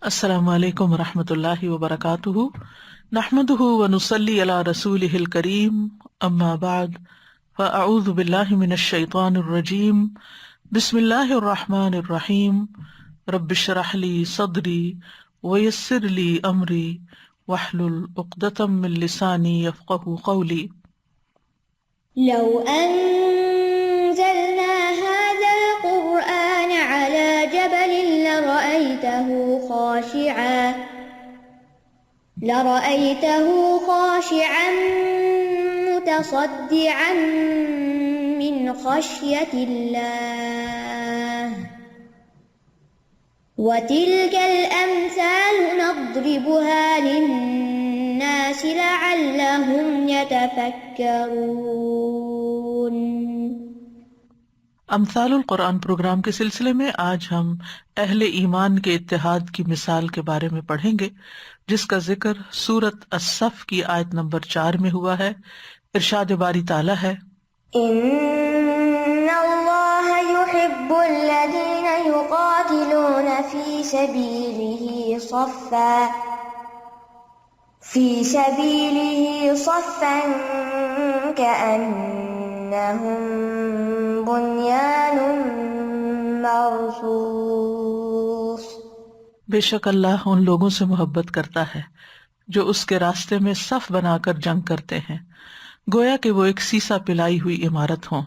السلام علیکم ورحمۃ اللہ وبرکاتہ، نحمده ونصلی علی رسولہ الکریم، اما بعد فاعوذ باللہ من الشیطان الرجیم، بسم اللہ الرحمن الرحیم، رب اشرح لی صدری ویسر لی امری واحلل عقدۃ من لسانی یفقہوا قولی۔ لو أنزلنا هذا القرآن على جبل لرأيته خاشعا متصدعا من خشية الله وتلك الأمثال نضربها للناس لعلهم يتفكرون۔ امثال القرآن پروگرام کے سلسلے میں آج ہم اہل ایمان کے اتحاد کی مثال کے بارے میں پڑھیں گے، جس کا ذکر سورۃ الصف کی آیت نمبر 4 میں ہوا ہے۔ ارشاد باری تعالیٰ ہے، إن الله يحب الذين يقاتلون في سبيله صفا كأنهم بنيان مرصوص۔ بے شک اللہ ان لوگوں سے محبت کرتا ہے جو اس کے راستے میں صف بنا کر جنگ کرتے ہیں، گویا کہ وہ ایک سیسا پلائی ہوئی عمارت ہوں۔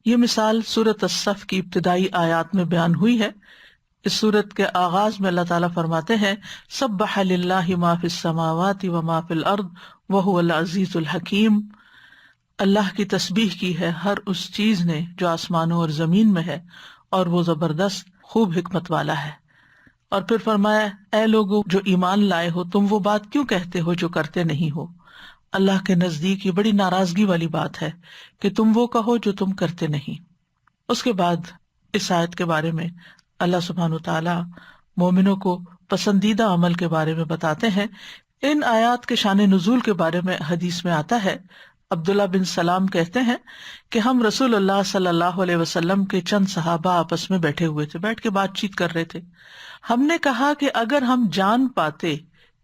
یہ مثال سورۃ الصف کی ابتدائی آیات میں بیان ہوئی ہے۔ اس سورت کے آغاز میں اللہ تعالیٰ فرماتے ہیں، سبح للہ ما فی السماوات وما فی الارض وہو العزیز الحکیم۔ اللہ کی تسبیح کی ہے ہر اس چیز نے جو آسمانوں اور زمین میں ہے، اور وہ زبردست خوب حکمت والا ہے۔ اور پھر فرمایا، اے لوگو جو ایمان لائے ہو، تم وہ بات کیوں کہتے ہو جو کرتے نہیں ہو؟ اللہ کے نزدیک یہ بڑی ناراضگی والی بات ہے کہ تم وہ کہو جو تم کرتے نہیں۔ اس کے بعد اس آیت کے بارے میں اللہ سبحانہ وتعالیٰ مومنوں کو پسندیدہ عمل کے بارے میں بتاتے ہیں۔ ان آیات کے شان نزول کے بارے میں حدیث میں آتا ہے، عبداللہ بن سلام کہتے ہیں کہ ہم رسول اللہ صلی اللہ علیہ وسلم کے چند صحابہ آپس میں بیٹھے ہوئے تھے، بیٹھ کے بات چیت کر رہے تھے۔ ہم نے کہا کہ اگر ہم جان پاتے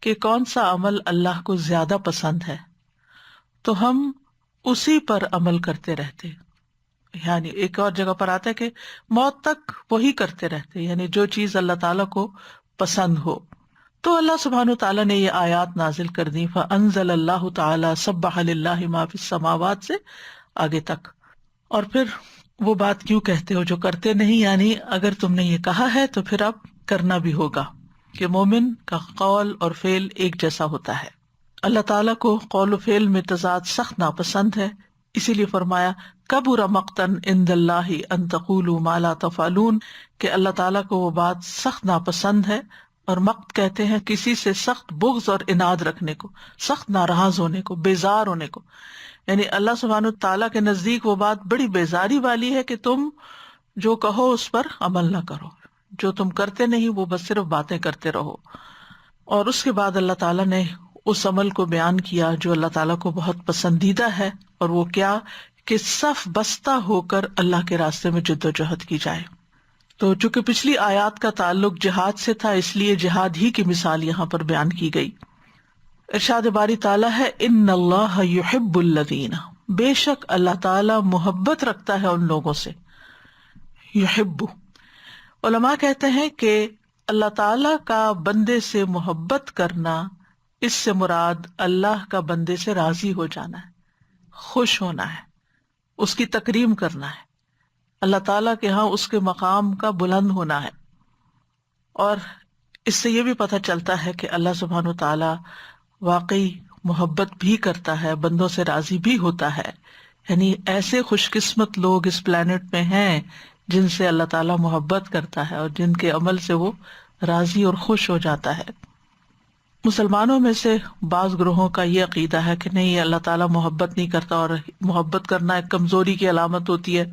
کہ کون سا عمل اللہ کو زیادہ پسند ہے تو ہم اسی پر عمل کرتے رہتے۔ یعنی ایک اور جگہ پر آتا ہے کہ موت تک وہی کرتے رہتے، یعنی جو چیز اللہ تعالیٰ کو پسند ہو۔ تو اللہ سبحانہ وتعالیٰ نے یہ آیات نازل کر دی، فَأَنزَلَ اللَّهُ تَعَالَى سَبَّحَ لِلَّهِ مَا فِي السَّمَاوَاتِ سے آگے تک۔ اور پھر وہ بات کیوں کہتے ہو جو کرتے نہیں، یعنی اگر تم نے یہ کہا ہے تو پھر اب کرنا بھی ہوگا، کہ مومن کا قول اور فعل ایک جیسا ہوتا ہے۔ اللہ تعالیٰ کو قول و فعل میں تضاد سخت ناپسند ہے، اسی لیے فرمایا کبر مقتا عند اللہ ان تقولوا ما لا تفعلون، کہ اللہ تعالیٰ کو وہ بات سخت ناپسند ہے۔ اور مقت کہتے ہیں کسی سے سخت بغض اور عناد رکھنے کو، سخت ناراض ہونے کو، بیزار ہونے کو۔ یعنی اللہ سبحانہ تعالیٰ کے نزدیک وہ بات بڑی بیزاری والی ہے کہ تم جو کہو اس پر عمل نہ کرو، جو تم کرتے نہیں وہ بس صرف باتیں کرتے رہو۔ اور اس کے بعد اللہ تعالیٰ نے اس عمل کو بیان کیا جو اللہ تعالیٰ کو بہت پسندیدہ ہے، اور وہ کیا کہ صف بستہ ہو کر اللہ کے راستے میں جد و جہد کی جائے۔ تو چونکہ پچھلی آیات کا تعلق جہاد سے تھا، اس لیے جہاد ہی کی مثال یہاں پر بیان کی گئی۔ ارشاد باری تعالیٰ ہے، ان اللہ یحب الذین، بے شک اللہ تعالیٰ محبت رکھتا ہے ان لوگوں سے۔ یحب، علماء کہتے ہیں کہ اللہ تعالیٰ کا بندے سے محبت کرنا، اس سے مراد اللہ کا بندے سے راضی ہو جانا ہے، خوش ہونا ہے، اس کی تکریم کرنا ہے، اللہ تعالیٰ کے ہاں اس کے مقام کا بلند ہونا ہے۔ اور اس سے یہ بھی پتہ چلتا ہے کہ اللہ سبحانہ وتعالیٰ واقعی محبت بھی کرتا ہے، بندوں سے راضی بھی ہوتا ہے۔ یعنی ایسے خوش قسمت لوگ اس پلانٹ میں ہیں جن سے اللہ تعالیٰ محبت کرتا ہے اور جن کے عمل سے وہ راضی اور خوش ہو جاتا ہے۔ مسلمانوں میں سے بعض گروہوں کا یہ عقیدہ ہے کہ نہیں، اللہ تعالیٰ محبت نہیں کرتا، اور محبت کرنا ایک کمزوری کی علامت ہوتی ہے،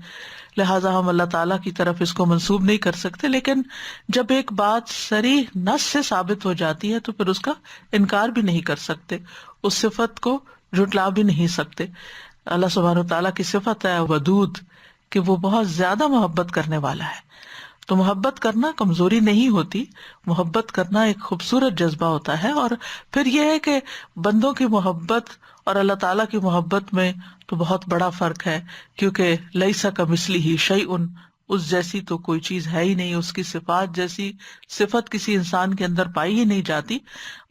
لہٰذا ہم اللہ تعالیٰ کی طرف اس کو منسوب نہیں کر سکتے۔ لیکن جب ایک بات صریح نص سے ثابت ہو جاتی ہے تو پھر اس کا انکار بھی نہیں کر سکتے، اس صفت کو جھٹلا بھی نہیں سکتے۔ اللہ سبحانہ وتعالیٰ کی صفت ہے ودود، کہ وہ بہت زیادہ محبت کرنے والا ہے۔ تو محبت کرنا کمزوری نہیں ہوتی، محبت کرنا ایک خوبصورت جذبہ ہوتا ہے. اور پھر یہ ہے کہ بندوں کی محبت اور اللہ تعالیٰ کی محبت میں تو بہت بڑا فرق ہے، کیونکہ لیسا کمثلہ شیء، اس جیسی تو کوئی چیز ہے ہی نہیں، اس کی صفات جیسی صفت کسی انسان کے اندر پائی ہی نہیں جاتی.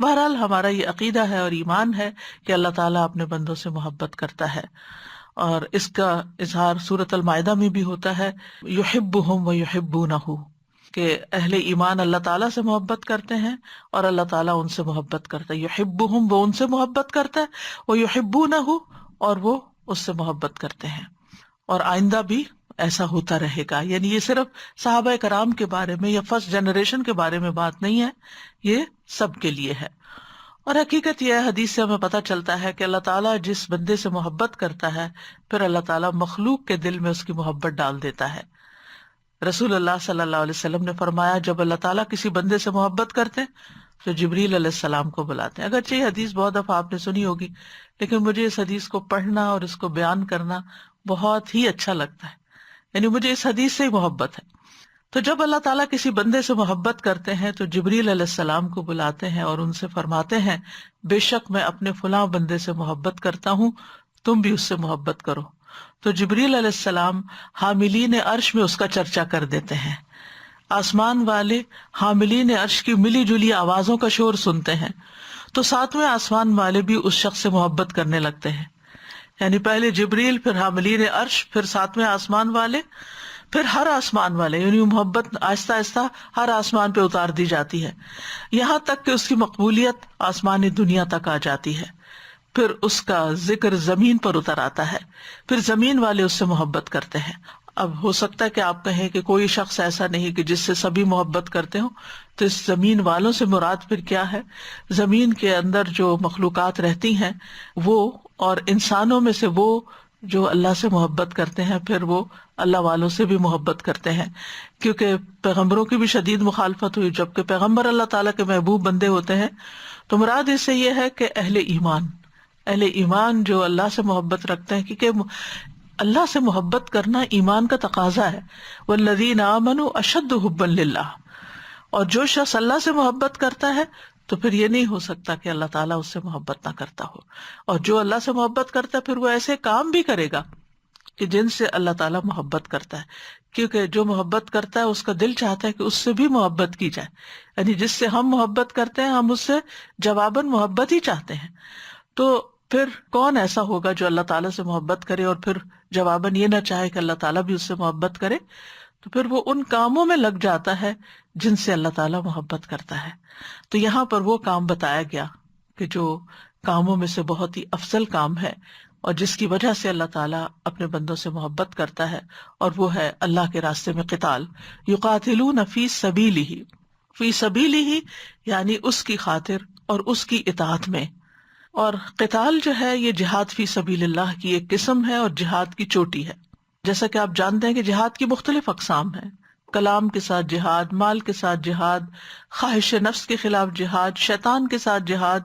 بہرحال ہمارا یہ عقیدہ ہے اور ایمان ہے کہ اللہ تعالیٰ اپنے بندوں سے محبت کرتا ہے، اور اس کا اظہار سورۃ المائدہ میں بھی ہوتا ہے، یحبہم ویحبونہ، کہ اہل ایمان اللہ تعالیٰ سے محبت کرتے ہیں اور اللہ تعالیٰ ان سے محبت کرتا ہے. یحبہم، وہ ان سے محبت کرتا ہے، ویحبونہ، اور وہ اس سے محبت کرتے ہیں. اور آئندہ بھی ایسا ہوتا رہے گا. یعنی یہ صرف صحابہ کرام کے بارے میں یا فرسٹ جنریشن کے بارے میں بات نہیں ہے، یہ سب کے لیے ہے. اور حقیقت یہ ہے، حدیث سے ہمیں پتہ چلتا ہے کہ اللہ تعالیٰ جس بندے سے محبت کرتا ہے پھر اللہ تعالیٰ مخلوق کے دل میں اس کی محبت ڈال دیتا ہے. رسول اللہ صلی اللہ علیہ وسلم نے فرمایا، جب اللہ تعالیٰ کسی بندے سے محبت کرتے تو جبریل علیہ السلام کو بلاتے ہیں. اگرچہ یہ حدیث بہت دفعہ آپ نے سنی ہوگی، لیکن مجھے اس حدیث کو پڑھنا اور اس کو بیان کرنا بہت ہی اچھا لگتا ہے. یعنی مجھے اس حدیث سے ہی محبت ہے. تو جب اللہ تعالیٰ کسی بندے سے محبت کرتے ہیں تو جبریل علیہ السلام کو بلاتے ہیں اور ان سے فرماتے ہیں، بے شک میں اپنے فلاں بندے سے محبت کرتا ہوں، تم بھی اس سے محبت کرو. تو جبریل علیہ السلام حاملین عرش میں اس کا چرچا کر دیتے ہیں. آسمان والے حاملین عرش کی ملی جلی آوازوں کا شور سنتے ہیں تو ساتویں آسمان والے بھی اس شخص سے محبت کرنے لگتے ہیں. یعنی پہلے جبریل، پھر حاملین عرش، پھر ساتویں آسمان والے، پھر ہر آسمان والے، یعنی محبت آہستہ آہستہ ہر آسمان پہ اتار دی جاتی ہے، یہاں تک کہ اس کی مقبولیت آسمانی دنیا تک آ جاتی ہے. پھر اس کا ذکر زمین پر اتر آتا ہے، پھر زمین والے اس سے محبت کرتے ہیں. اب ہو سکتا ہے کہ آپ کہیں کہ کوئی شخص ایسا نہیں کہ جس سے سبھی محبت کرتے ہوں، تو اس زمین والوں سے مراد پھر کیا ہے؟ زمین کے اندر جو مخلوقات رہتی ہیں وہ، اور انسانوں میں سے وہ جو اللہ سے محبت کرتے ہیں پھر وہ اللہ والوں سے بھی محبت کرتے ہیں، کیونکہ پیغمبروں کی بھی شدید مخالفت ہوئی. جبکہ پیغمبر اللہ تعالیٰ کے محبوب بندے ہوتے ہیں تو مراد اس سے یہ ہے کہ اہل ایمان جو اللہ سے محبت رکھتے ہیں، کیونکہ اللہ سے محبت کرنا ایمان کا تقاضا ہے. والذین آمنوا اشد حبا للہ، اور جو شخص اللہ سے محبت کرتا ہے تو پھر یہ نہیں ہو سکتا کہ اللہ تعالیٰ اس سے محبت نہ کرتا ہو. اور جو اللہ سے محبت کرتا ہے پھر وہ ایسے کام بھی کرے گا کہ جن سے اللہ تعالیٰ محبت کرتا ہے، کیونکہ جو محبت کرتا ہے اس کا دل چاہتا ہے کہ اس سے بھی محبت کی جائے. یعنی جس سے ہم محبت کرتے ہیں ہم اس سے جواباً محبت ہی چاہتے ہیں. تو پھر کون ایسا ہوگا جو اللہ تعالیٰ سے محبت کرے اور پھر جواباً یہ نہ چاہے کہ اللہ تعالیٰ بھی اس سے محبت کرے؟ تو پھر وہ ان کاموں میں لگ جاتا ہے جن سے اللہ تعالیٰ محبت کرتا ہے. تو یہاں پر وہ کام بتایا گیا کہ جو کاموں میں سے بہت ہی افضل کام ہے اور جس کی وجہ سے اللہ تعالیٰ اپنے بندوں سے محبت کرتا ہے، اور وہ ہے اللہ کے راستے میں قتال. یقاتلون فی سبیلہ، فی سبیلہ یعنی اس کی خاطر اور اس کی اطاعت میں. اور قتال جو ہے یہ جہاد فی سبیل اللہ کی ایک قسم ہے اور جہاد کی چوٹی ہے. جیسا کہ آپ جانتے ہیں کہ جہاد کی مختلف اقسام ہیں، کلام کے ساتھ جہاد، مال کے ساتھ جہاد، خواہش نفس کے خلاف جہاد، شیطان کے ساتھ جہاد،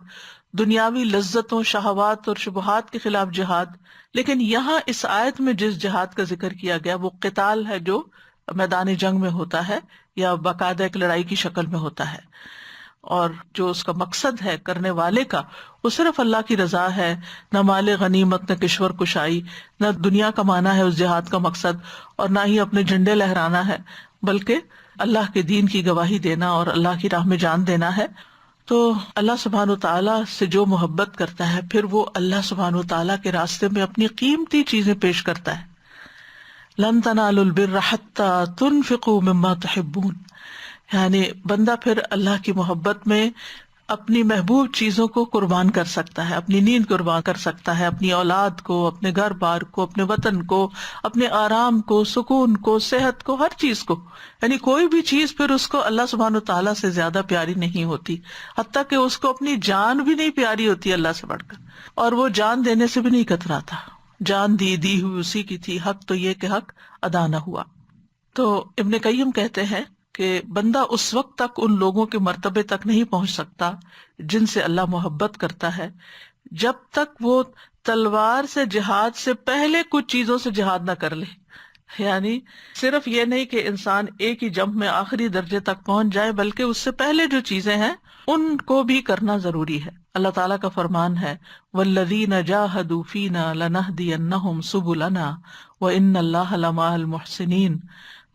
دنیاوی لذتوں، شہوات اور شبہات کے خلاف جہاد. لیکن یہاں اس آیت میں جس جہاد کا ذکر کیا گیا وہ قتال ہے جو میدان جنگ میں ہوتا ہے یا باقاعدہ ایک لڑائی کی شکل میں ہوتا ہے، اور جو اس کا مقصد ہے کرنے والے کا وہ صرف اللہ کی رضا ہے. نہ مال غنیمت، نہ کشور کشائی، نہ دنیا کمانا ہے اس جہاد کا مقصد، اور نہ ہی اپنے جھنڈے لہرانا ہے، بلکہ اللہ کے دین کی گواہی دینا اور اللہ کی راہ میں جان دینا ہے. تو اللہ سبحانہ وتعالیٰ سے جو محبت کرتا ہے پھر وہ اللہ سبحانہ وتعالیٰ کے راستے میں اپنی قیمتی چیزیں پیش کرتا ہے. لن تنالوا البر حتى تنفقوا مما تحبون، یعنی بندہ پھر اللہ کی محبت میں اپنی محبوب چیزوں کو قربان کر سکتا ہے، اپنی نیند قربان کر سکتا ہے، اپنی اولاد کو، اپنے گھر بار کو، اپنے وطن کو، اپنے آرام کو، سکون کو، صحت کو، ہر چیز کو. یعنی کوئی بھی چیز پھر اس کو اللہ سبحانہ تعالیٰ سے زیادہ پیاری نہیں ہوتی، حتیٰ کہ اس کو اپنی جان بھی نہیں پیاری ہوتی اللہ سے بڑھ کر، اور وہ جان دینے سے بھی نہیں کتراتا. جان دی ہوئی اسی کی تھی، حق تو یہ کہ حق ادا نہ ہوا. تو ابن قیم کہتے ہیں کہ بندہ اس وقت تک ان لوگوں کے مرتبے تک نہیں پہنچ سکتا جن سے اللہ محبت کرتا ہے جب تک وہ تلوار سے جہاد سے پہلے کچھ چیزوں سے جہاد نہ کر لے. یعنی صرف یہ نہیں کہ انسان ایک ہی جمپ میں آخری درجے تک پہنچ جائے، بلکہ اس سے پہلے جو چیزیں ہیں ان کو بھی کرنا ضروری ہے۔ اللہ تعالیٰ کا فرمان ہے وَالَّذِينَ جَاهَدُوا فِينَا لَنَهْدِيَنَّهُمْ سُبُلَنَا وَإِنَّ اللَّهَ لَمَعَ الْمُحْسِنِينَ،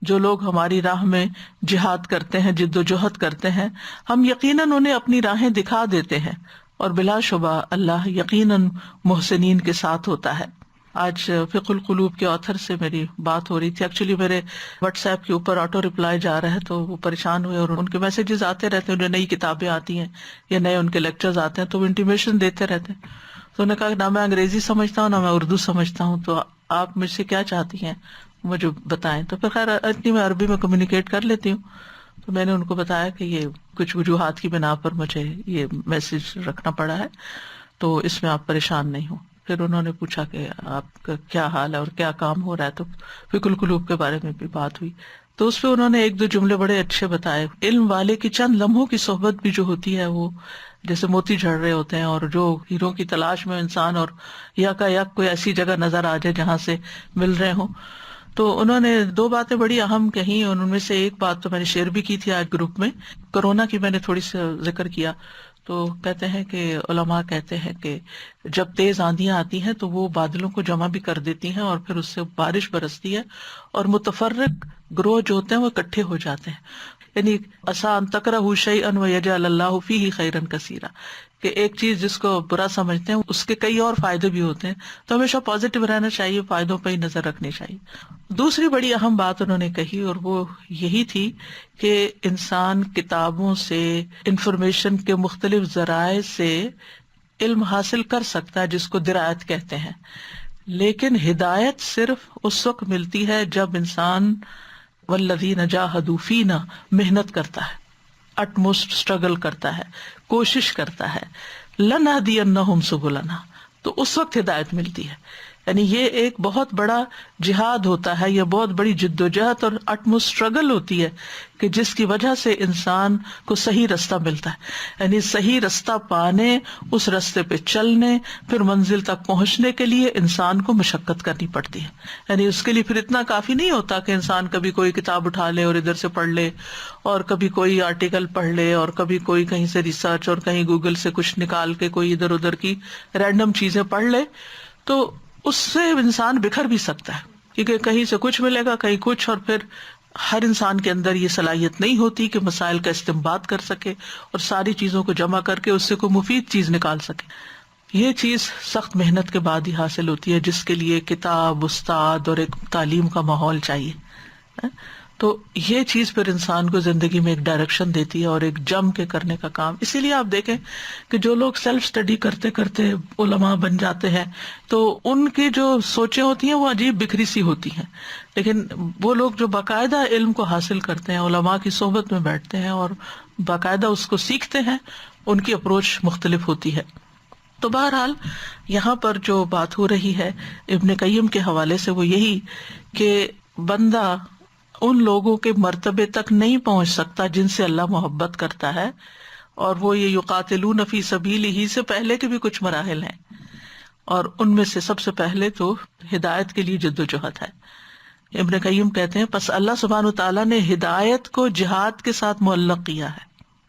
جو لوگ ہماری راہ میں جہاد کرتے ہیں، جد و جہد کرتے ہیں، ہم یقیناً انہیں اپنی راہیں دکھا دیتے ہیں، اور بلا شبہ اللہ یقیناً محسنین کے ساتھ ہوتا ہے۔ آج فقہ القلوب کے آتھر سے میری بات ہو رہی تھی، ایکچولی میرے واٹس ایپ کے اوپر آٹو ریپلائی جا رہا ہے تو وہ پریشان ہوئے، اور ان کے میسیجز آتے رہتے ہیں، انہیں نئی کتابیں آتی ہیں یا نئے ان کے لیکچرز آتے ہیں تو وہ انٹیمیشن دیتے رہتے ہیں۔ تو انہوں نے کہا کہ نہ میں انگریزی سمجھتا ہوں نہ میں اردو سمجھتا ہوں، تو آپ مجھ سے کیا چاہتی ہیں مجھے بتائیں۔ تو پھر خیر اتنی میں عربی میں کمیونیکیٹ کر لیتی ہوں، تو میں نے ان کو بتایا کہ یہ کچھ وجوہات کی بنا پر مجھے یہ میسج رکھنا پڑا ہے، تو اس میں آپ پریشان نہیں ہوں۔ پھر انہوں نے پوچھا کہ آپ کا کیا حال ہے اور کیا کام ہو رہا ہے، تو فقہ القلوب کے بارے میں بھی بات ہوئی، تو اس پہ انہوں نے ایک دو جملے بڑے اچھے بتائے۔ علم والے کی چند لمحوں کی صحبت بھی جو ہوتی ہے وہ جیسے موتی جھڑ رہے ہوتے ہیں، اور جو ہیروں کی تلاش میں انسان اور یک کوئی ایسی جگہ نظر آ جائے جہاں سے مل رہے ہوں۔ تو انہوں نے دو باتیں بڑی اہم کہیں، ان میں سے ایک بات تو میں نے شیئر بھی کی تھی آج گروپ میں، کورونا کی میں نے تھوڑی سی ذکر کیا۔ تو کہتے ہیں کہ علماء کہتے ہیں کہ جب تیز آندیاں آتی ہیں تو وہ بادلوں کو جمع بھی کر دیتی ہیں، اور پھر اس سے بارش برستی ہے، اور متفرق گروہ جو ہوتے ہیں وہ اکٹھے ہو جاتے ہیں۔ یعنی عسیٰ ان تکرہوا شیئا ویجعل اللہ فیہ خیرا کثیرا، کہ ایک چیز جس کو برا سمجھتے ہیں اس کے کئی اور فائدے بھی ہوتے ہیں، تو ہمیشہ پازیٹیو رہنا چاہیے، فائدوں پہ ہی نظر رکھنی چاہیے۔ دوسری بڑی اہم بات انہوں نے کہی، اور وہ یہی تھی کہ انسان کتابوں سے، انفارمیشن کے مختلف ذرائع سے علم حاصل کر سکتا ہے جس کو درایت کہتے ہیں، لیکن ہدایت صرف اس وقت ملتی ہے جب انسان والذین جاہدوا فینا محنت کرتا ہے، اٹموسٹ اسٹرگل کرتا ہے، کوشش کرتا ہے، لنہدینہم سبلنا، تو اس وقت ہدایت ملتی ہے۔ یعنی یہ ایک بہت بڑا جہاد ہوتا ہے، یہ بہت بڑی جد و جہد اور اٹموسٹ اسٹرگل ہوتی ہے کہ جس کی وجہ سے انسان کو صحیح رستہ ملتا ہے۔ یعنی صحیح رستہ پانے، اس رستے پہ چلنے، پھر منزل تک پہنچنے کے لیے انسان کو مشقت کرنی پڑتی ہے۔ یعنی اس کے لیے پھر اتنا کافی نہیں ہوتا کہ انسان کبھی کوئی کتاب اٹھا لے اور ادھر سے پڑھ لے، اور کبھی کوئی آرٹیکل پڑھ لے، اور کبھی کوئی کہیں سے ریسرچ اور کہیں گوگل سے کچھ نکال کے کوئی ادھر ادھر کی رینڈم چیزیں پڑھ لے، تو اس سے انسان بکھر بھی سکتا ہے، کیونکہ کہیں سے کچھ ملے گا کہیں کچھ، اور پھر ہر انسان کے اندر یہ صلاحیت نہیں ہوتی کہ مسائل کا استنباط کر سکے اور ساری چیزوں کو جمع کر کے اس سے کوئی مفید چیز نکال سکے۔ یہ چیز سخت محنت کے بعد ہی حاصل ہوتی ہے، جس کے لیے کتاب، استاد اور ایک تعلیم کا ماحول چاہیے۔ تو یہ چیز پھر انسان کو زندگی میں ایک ڈائریکشن دیتی ہے اور ایک جم کے کرنے کا کام۔ اسی لیے آپ دیکھیں کہ جو لوگ سیلف اسٹڈی کرتے کرتے علماء بن جاتے ہیں تو ان کی جو سوچیں ہوتی ہیں وہ عجیب بکھری سی ہوتی ہیں، لیکن وہ لوگ جو باقاعدہ علم کو حاصل کرتے ہیں، علماء کی صحبت میں بیٹھتے ہیں اور باقاعدہ اس کو سیکھتے ہیں، ان کی اپروچ مختلف ہوتی ہے۔ تو بہرحال یہاں پر جو بات ہو رہی ہے ابن قیم کے حوالے سے وہ یہی کہ بندہ ان لوگوں کے مرتبے تک نہیں پہنچ سکتا جن سے اللہ محبت کرتا ہے، اور وہ یہ یقاتلون فی سبیلہ سے پہلے کے بھی کچھ مراحل ہیں، اور ان میں سے سب سے پہلے تو ہدایت کے لیے جد و جہد ہے۔ ابن قیم کہتے ہیں پس اللہ سبحانہ وتعالیٰ نے ہدایت کو جہاد کے ساتھ معلق کیا ہے،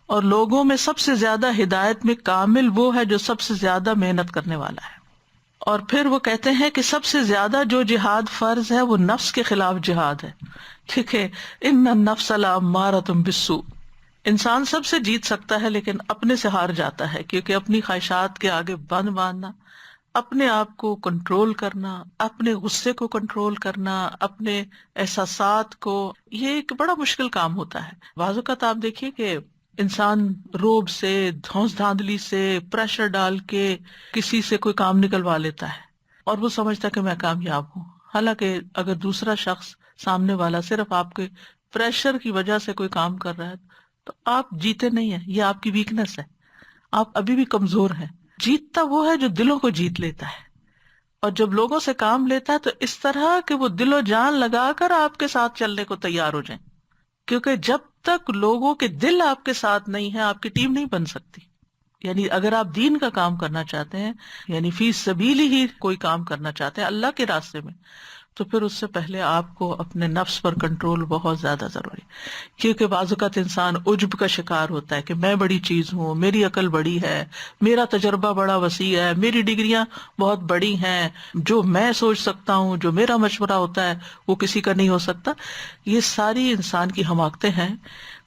اور لوگوں میں سب سے زیادہ ہدایت میں کامل وہ ہے جو سب سے زیادہ محنت کرنے والا ہے۔ اور پھر وہ کہتے ہیں کہ سب سے زیادہ جو جہاد فرض ہے وہ نفس کے خلاف جہاد ہے، ٹھیک ہے، ان النفس لامارۃ بالسوء، انسان سب سے جیت سکتا ہے لیکن اپنے سے ہار جاتا ہے، کیونکہ اپنی خواہشات کے آگے بند باندھنا، اپنے آپ کو کنٹرول کرنا، اپنے غصے کو کنٹرول کرنا، اپنے احساسات کو، یہ ایک بڑا مشکل کام ہوتا ہے۔ بعض اوقات آپ دیکھیے کہ انسان روب سے، دھونس دھاندلی سے، پریشر ڈال کے کسی سے کوئی کام نکلوا لیتا ہے اور وہ سمجھتا ہے کہ میں کامیاب ہوں، حالانکہ اگر دوسرا شخص سامنے والا صرف آپ کے پریشر کی وجہ سے کوئی کام کر رہا ہے تو آپ جیتے نہیں ہیں، یہ آپ کی ویکنس ہے، آپ ابھی بھی کمزور ہیں۔ جیتتا وہ ہے جو دلوں کو جیت لیتا ہے، اور جب لوگوں سے کام لیتا ہے تو اس طرح کہ وہ دل و جان لگا کر آپ کے ساتھ چلنے کو تیار ہو جائیں، کیونکہ جب تک لوگوں کے دل آپ کے ساتھ نہیں ہیں آپ کی ٹیم نہیں بن سکتی۔ یعنی اگر آپ دین کا کام کرنا چاہتے ہیں، یعنی فی سبیل ہی کوئی کام کرنا چاہتے ہیں اللہ کے راستے میں، تو پھر اس سے پہلے آپ کو اپنے نفس پر کنٹرول بہت زیادہ ضروری، کیونکہ بعض اوقات انسان عجب کا شکار ہوتا ہے کہ میں بڑی چیز ہوں، میری عقل بڑی ہے، میرا تجربہ بڑا وسیع ہے، میری ڈگریاں بہت بڑی ہیں، جو میں سوچ سکتا ہوں، جو میرا مشورہ ہوتا ہے وہ کسی کا نہیں ہو سکتا. یہ ساری انسان کی حماقتیں ہیں.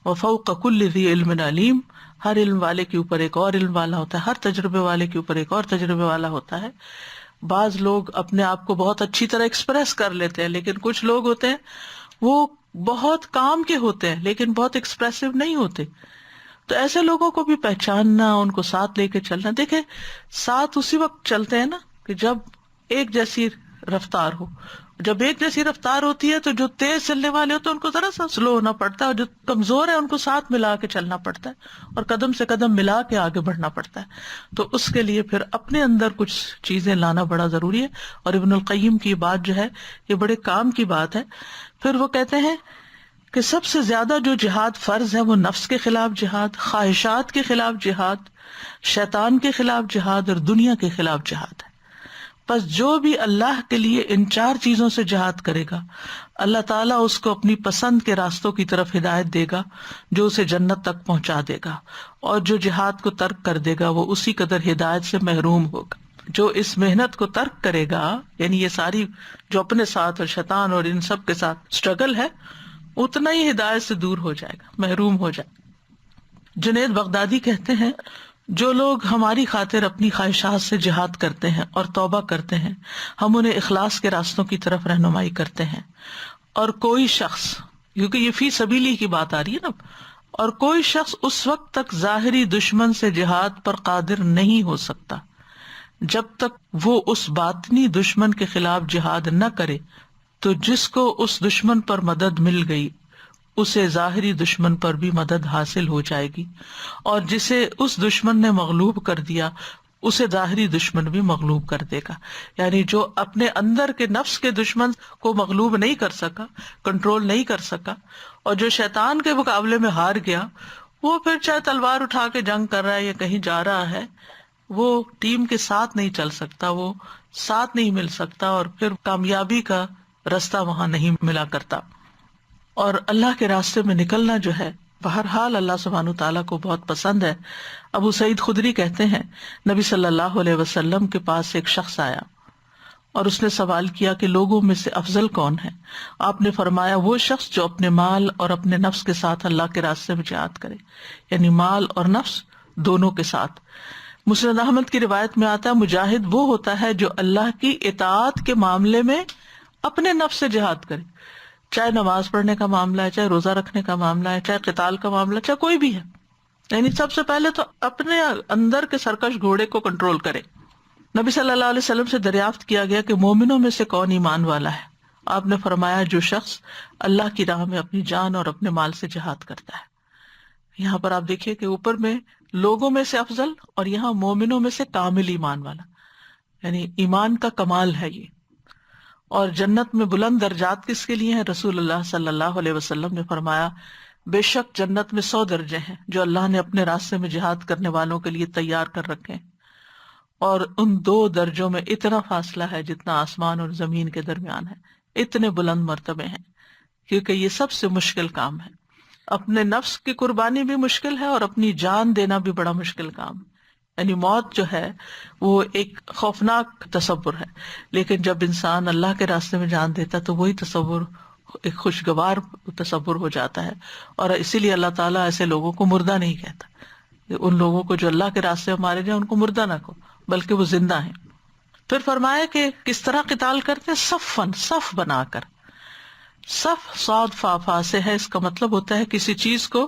وفوق کل ذی علم علیم، ہر علم والے کے اوپر ایک اور علم والا ہوتا ہے، ہر تجربے والے کے اوپر ایک اور تجربے والا ہوتا ہے. بعض لوگ اپنے آپ کو بہت اچھی طرح ایکسپریس کر لیتے ہیں، لیکن کچھ لوگ ہوتے ہیں وہ بہت کام کے ہوتے ہیں لیکن بہت ایکسپریسو نہیں ہوتے. تو ایسے لوگوں کو بھی پہچاننا، ان کو ساتھ لے کے چلنا. دیکھیں ساتھ اسی وقت چلتے ہیں نا کہ جب ایک جیسی رفتار ہو. جب ایک جیسی رفتار ہوتی ہے تو جو تیز چلنے والے ہوتے ہیں ان کو ذرا سا سلو ہونا پڑتا ہے، اور جو کمزور ہے ان کو ساتھ ملا کے چلنا پڑتا ہے اور قدم سے قدم ملا کے آگے بڑھنا پڑتا ہے. تو اس کے لیے پھر اپنے اندر کچھ چیزیں لانا بڑا ضروری ہے. اور ابن القیم کی بات جو ہے یہ بڑے کام کی بات ہے. پھر وہ کہتے ہیں کہ سب سے زیادہ جو جہاد فرض ہے وہ نفس کے خلاف جہاد، خواہشات کے خلاف جہاد، شیطان کے خلاف جہاد اور دنیا کے خلاف جہاد ہے. بس جو بھی اللہ کے لیے ان چار چیزوں سے جہاد کرے گا، اللہ تعالیٰ اس کو اپنی پسند کے راستوں کی طرف ہدایت دے گا جو اسے جنت تک پہنچا دے گا. اور جو جہاد کو ترک کر دے گا وہ اسی قدر ہدایت سے محروم ہوگا. جو اس محنت کو ترک کرے گا، یعنی یہ ساری جو اپنے ساتھ اور شیطان اور ان سب کے ساتھ اسٹرگل ہے، اتنا ہی ہدایت سے دور ہو جائے گا، محروم ہو جائے گا. جنید بغدادی کہتے ہیں جو لوگ ہماری خاطر اپنی خواہشات سے جہاد کرتے ہیں اور توبہ کرتے ہیں، ہم انہیں اخلاص کے راستوں کی طرف رہنمائی کرتے ہیں. اور کوئی شخص، کیونکہ یہ فی سبیلی کی بات آ رہی ہے نا، اور کوئی شخص اس وقت تک ظاہری دشمن سے جہاد پر قادر نہیں ہو سکتا جب تک وہ اس باطنی دشمن کے خلاف جہاد نہ کرے. تو جس کو اس دشمن پر مدد مل گئی اسے ظاہری دشمن پر بھی مدد حاصل ہو جائے گی، اور جسے اس دشمن نے مغلوب کر دیا اسے ظاہری دشمن بھی مغلوب کر دے گا. یعنی جو اپنے اندر کے نفس کے دشمن کو مغلوب نہیں کر سکا، کنٹرول نہیں کر سکا، اور جو شیطان کے مقابلے میں ہار گیا، وہ پھر چاہے تلوار اٹھا کے جنگ کر رہا ہے یا کہیں جا رہا ہے، وہ ٹیم کے ساتھ نہیں چل سکتا، وہ ساتھ نہیں مل سکتا، اور پھر کامیابی کا راستہ وہاں نہیں ملا کرتا. اور اللہ کے راستے میں نکلنا جو ہے بہرحال اللہ سبحانہ تعالیٰ کو بہت پسند ہے. ابو سعید خدری کہتے ہیں نبی صلی اللہ علیہ وسلم کے پاس ایک شخص آیا اور اس نے سوال کیا کہ لوگوں میں سے افضل کون ہے؟ آپ نے فرمایا وہ شخص جو اپنے مال اور اپنے نفس کے ساتھ اللہ کے راستے میں جہاد کرے، یعنی مال اور نفس دونوں کے ساتھ. مسند احمد کی روایت میں آتا ہے مجاہد وہ ہوتا ہے جو اللہ کی اطاعت کے معاملے میں اپنے نفس سے جہاد کرے، چاہے نماز پڑھنے کا معاملہ ہے، چاہے روزہ رکھنے کا معاملہ ہے، چاہے قتال کا معاملہ ہے، چاہے کوئی بھی ہے. یعنی سب سے پہلے تو اپنے اندر کے سرکش گھوڑے کو کنٹرول کرے. نبی صلی اللہ علیہ وسلم سے دریافت کیا گیا کہ مومنوں میں سے کون ایمان والا ہے؟ آپ نے فرمایا جو شخص اللہ کی راہ میں اپنی جان اور اپنے مال سے جہاد کرتا ہے. یہاں پر آپ دیکھیے کہ اوپر میں لوگوں میں سے افضل اور یہاں مومنوں میں سے کامل ایمان والا، یعنی ایمان کا کمال ہے یہ. اور جنت میں بلند درجات کس کے لیے ہیں؟ رسول اللہ صلی اللہ علیہ وسلم نے فرمایا بے شک جنت میں 100 درجے ہیں جو اللہ نے اپنے راستے میں جہاد کرنے والوں کے لیے تیار کر رکھے ہیں، اور ان 2 درجوں میں اتنا فاصلہ ہے جتنا آسمان اور زمین کے درمیان ہے. اتنے بلند مرتبے ہیں، کیونکہ یہ سب سے مشکل کام ہے. اپنے نفس کی قربانی بھی مشکل ہے اور اپنی جان دینا بھی بڑا مشکل کام ہے. یعنی موت جو ہے وہ ایک خوفناک تصور ہے، لیکن جب انسان اللہ کے راستے میں جان دیتا تو وہی تصور ایک خوشگوار تصور ہو جاتا ہے. اور اسی لیے اللہ تعالیٰ ایسے لوگوں کو مردہ نہیں کہتا. ان لوگوں کو جو اللہ کے راستے میں مارے جائیں ان کو مردہ نہ کہو، بلکہ وہ زندہ ہیں. پھر فرمایا کہ کس طرح قتال کرتے ہیں؟ صفاً، صف بنا کر. صف صاد فا فا سے ہے، اس کا مطلب ہوتا ہے کسی چیز کو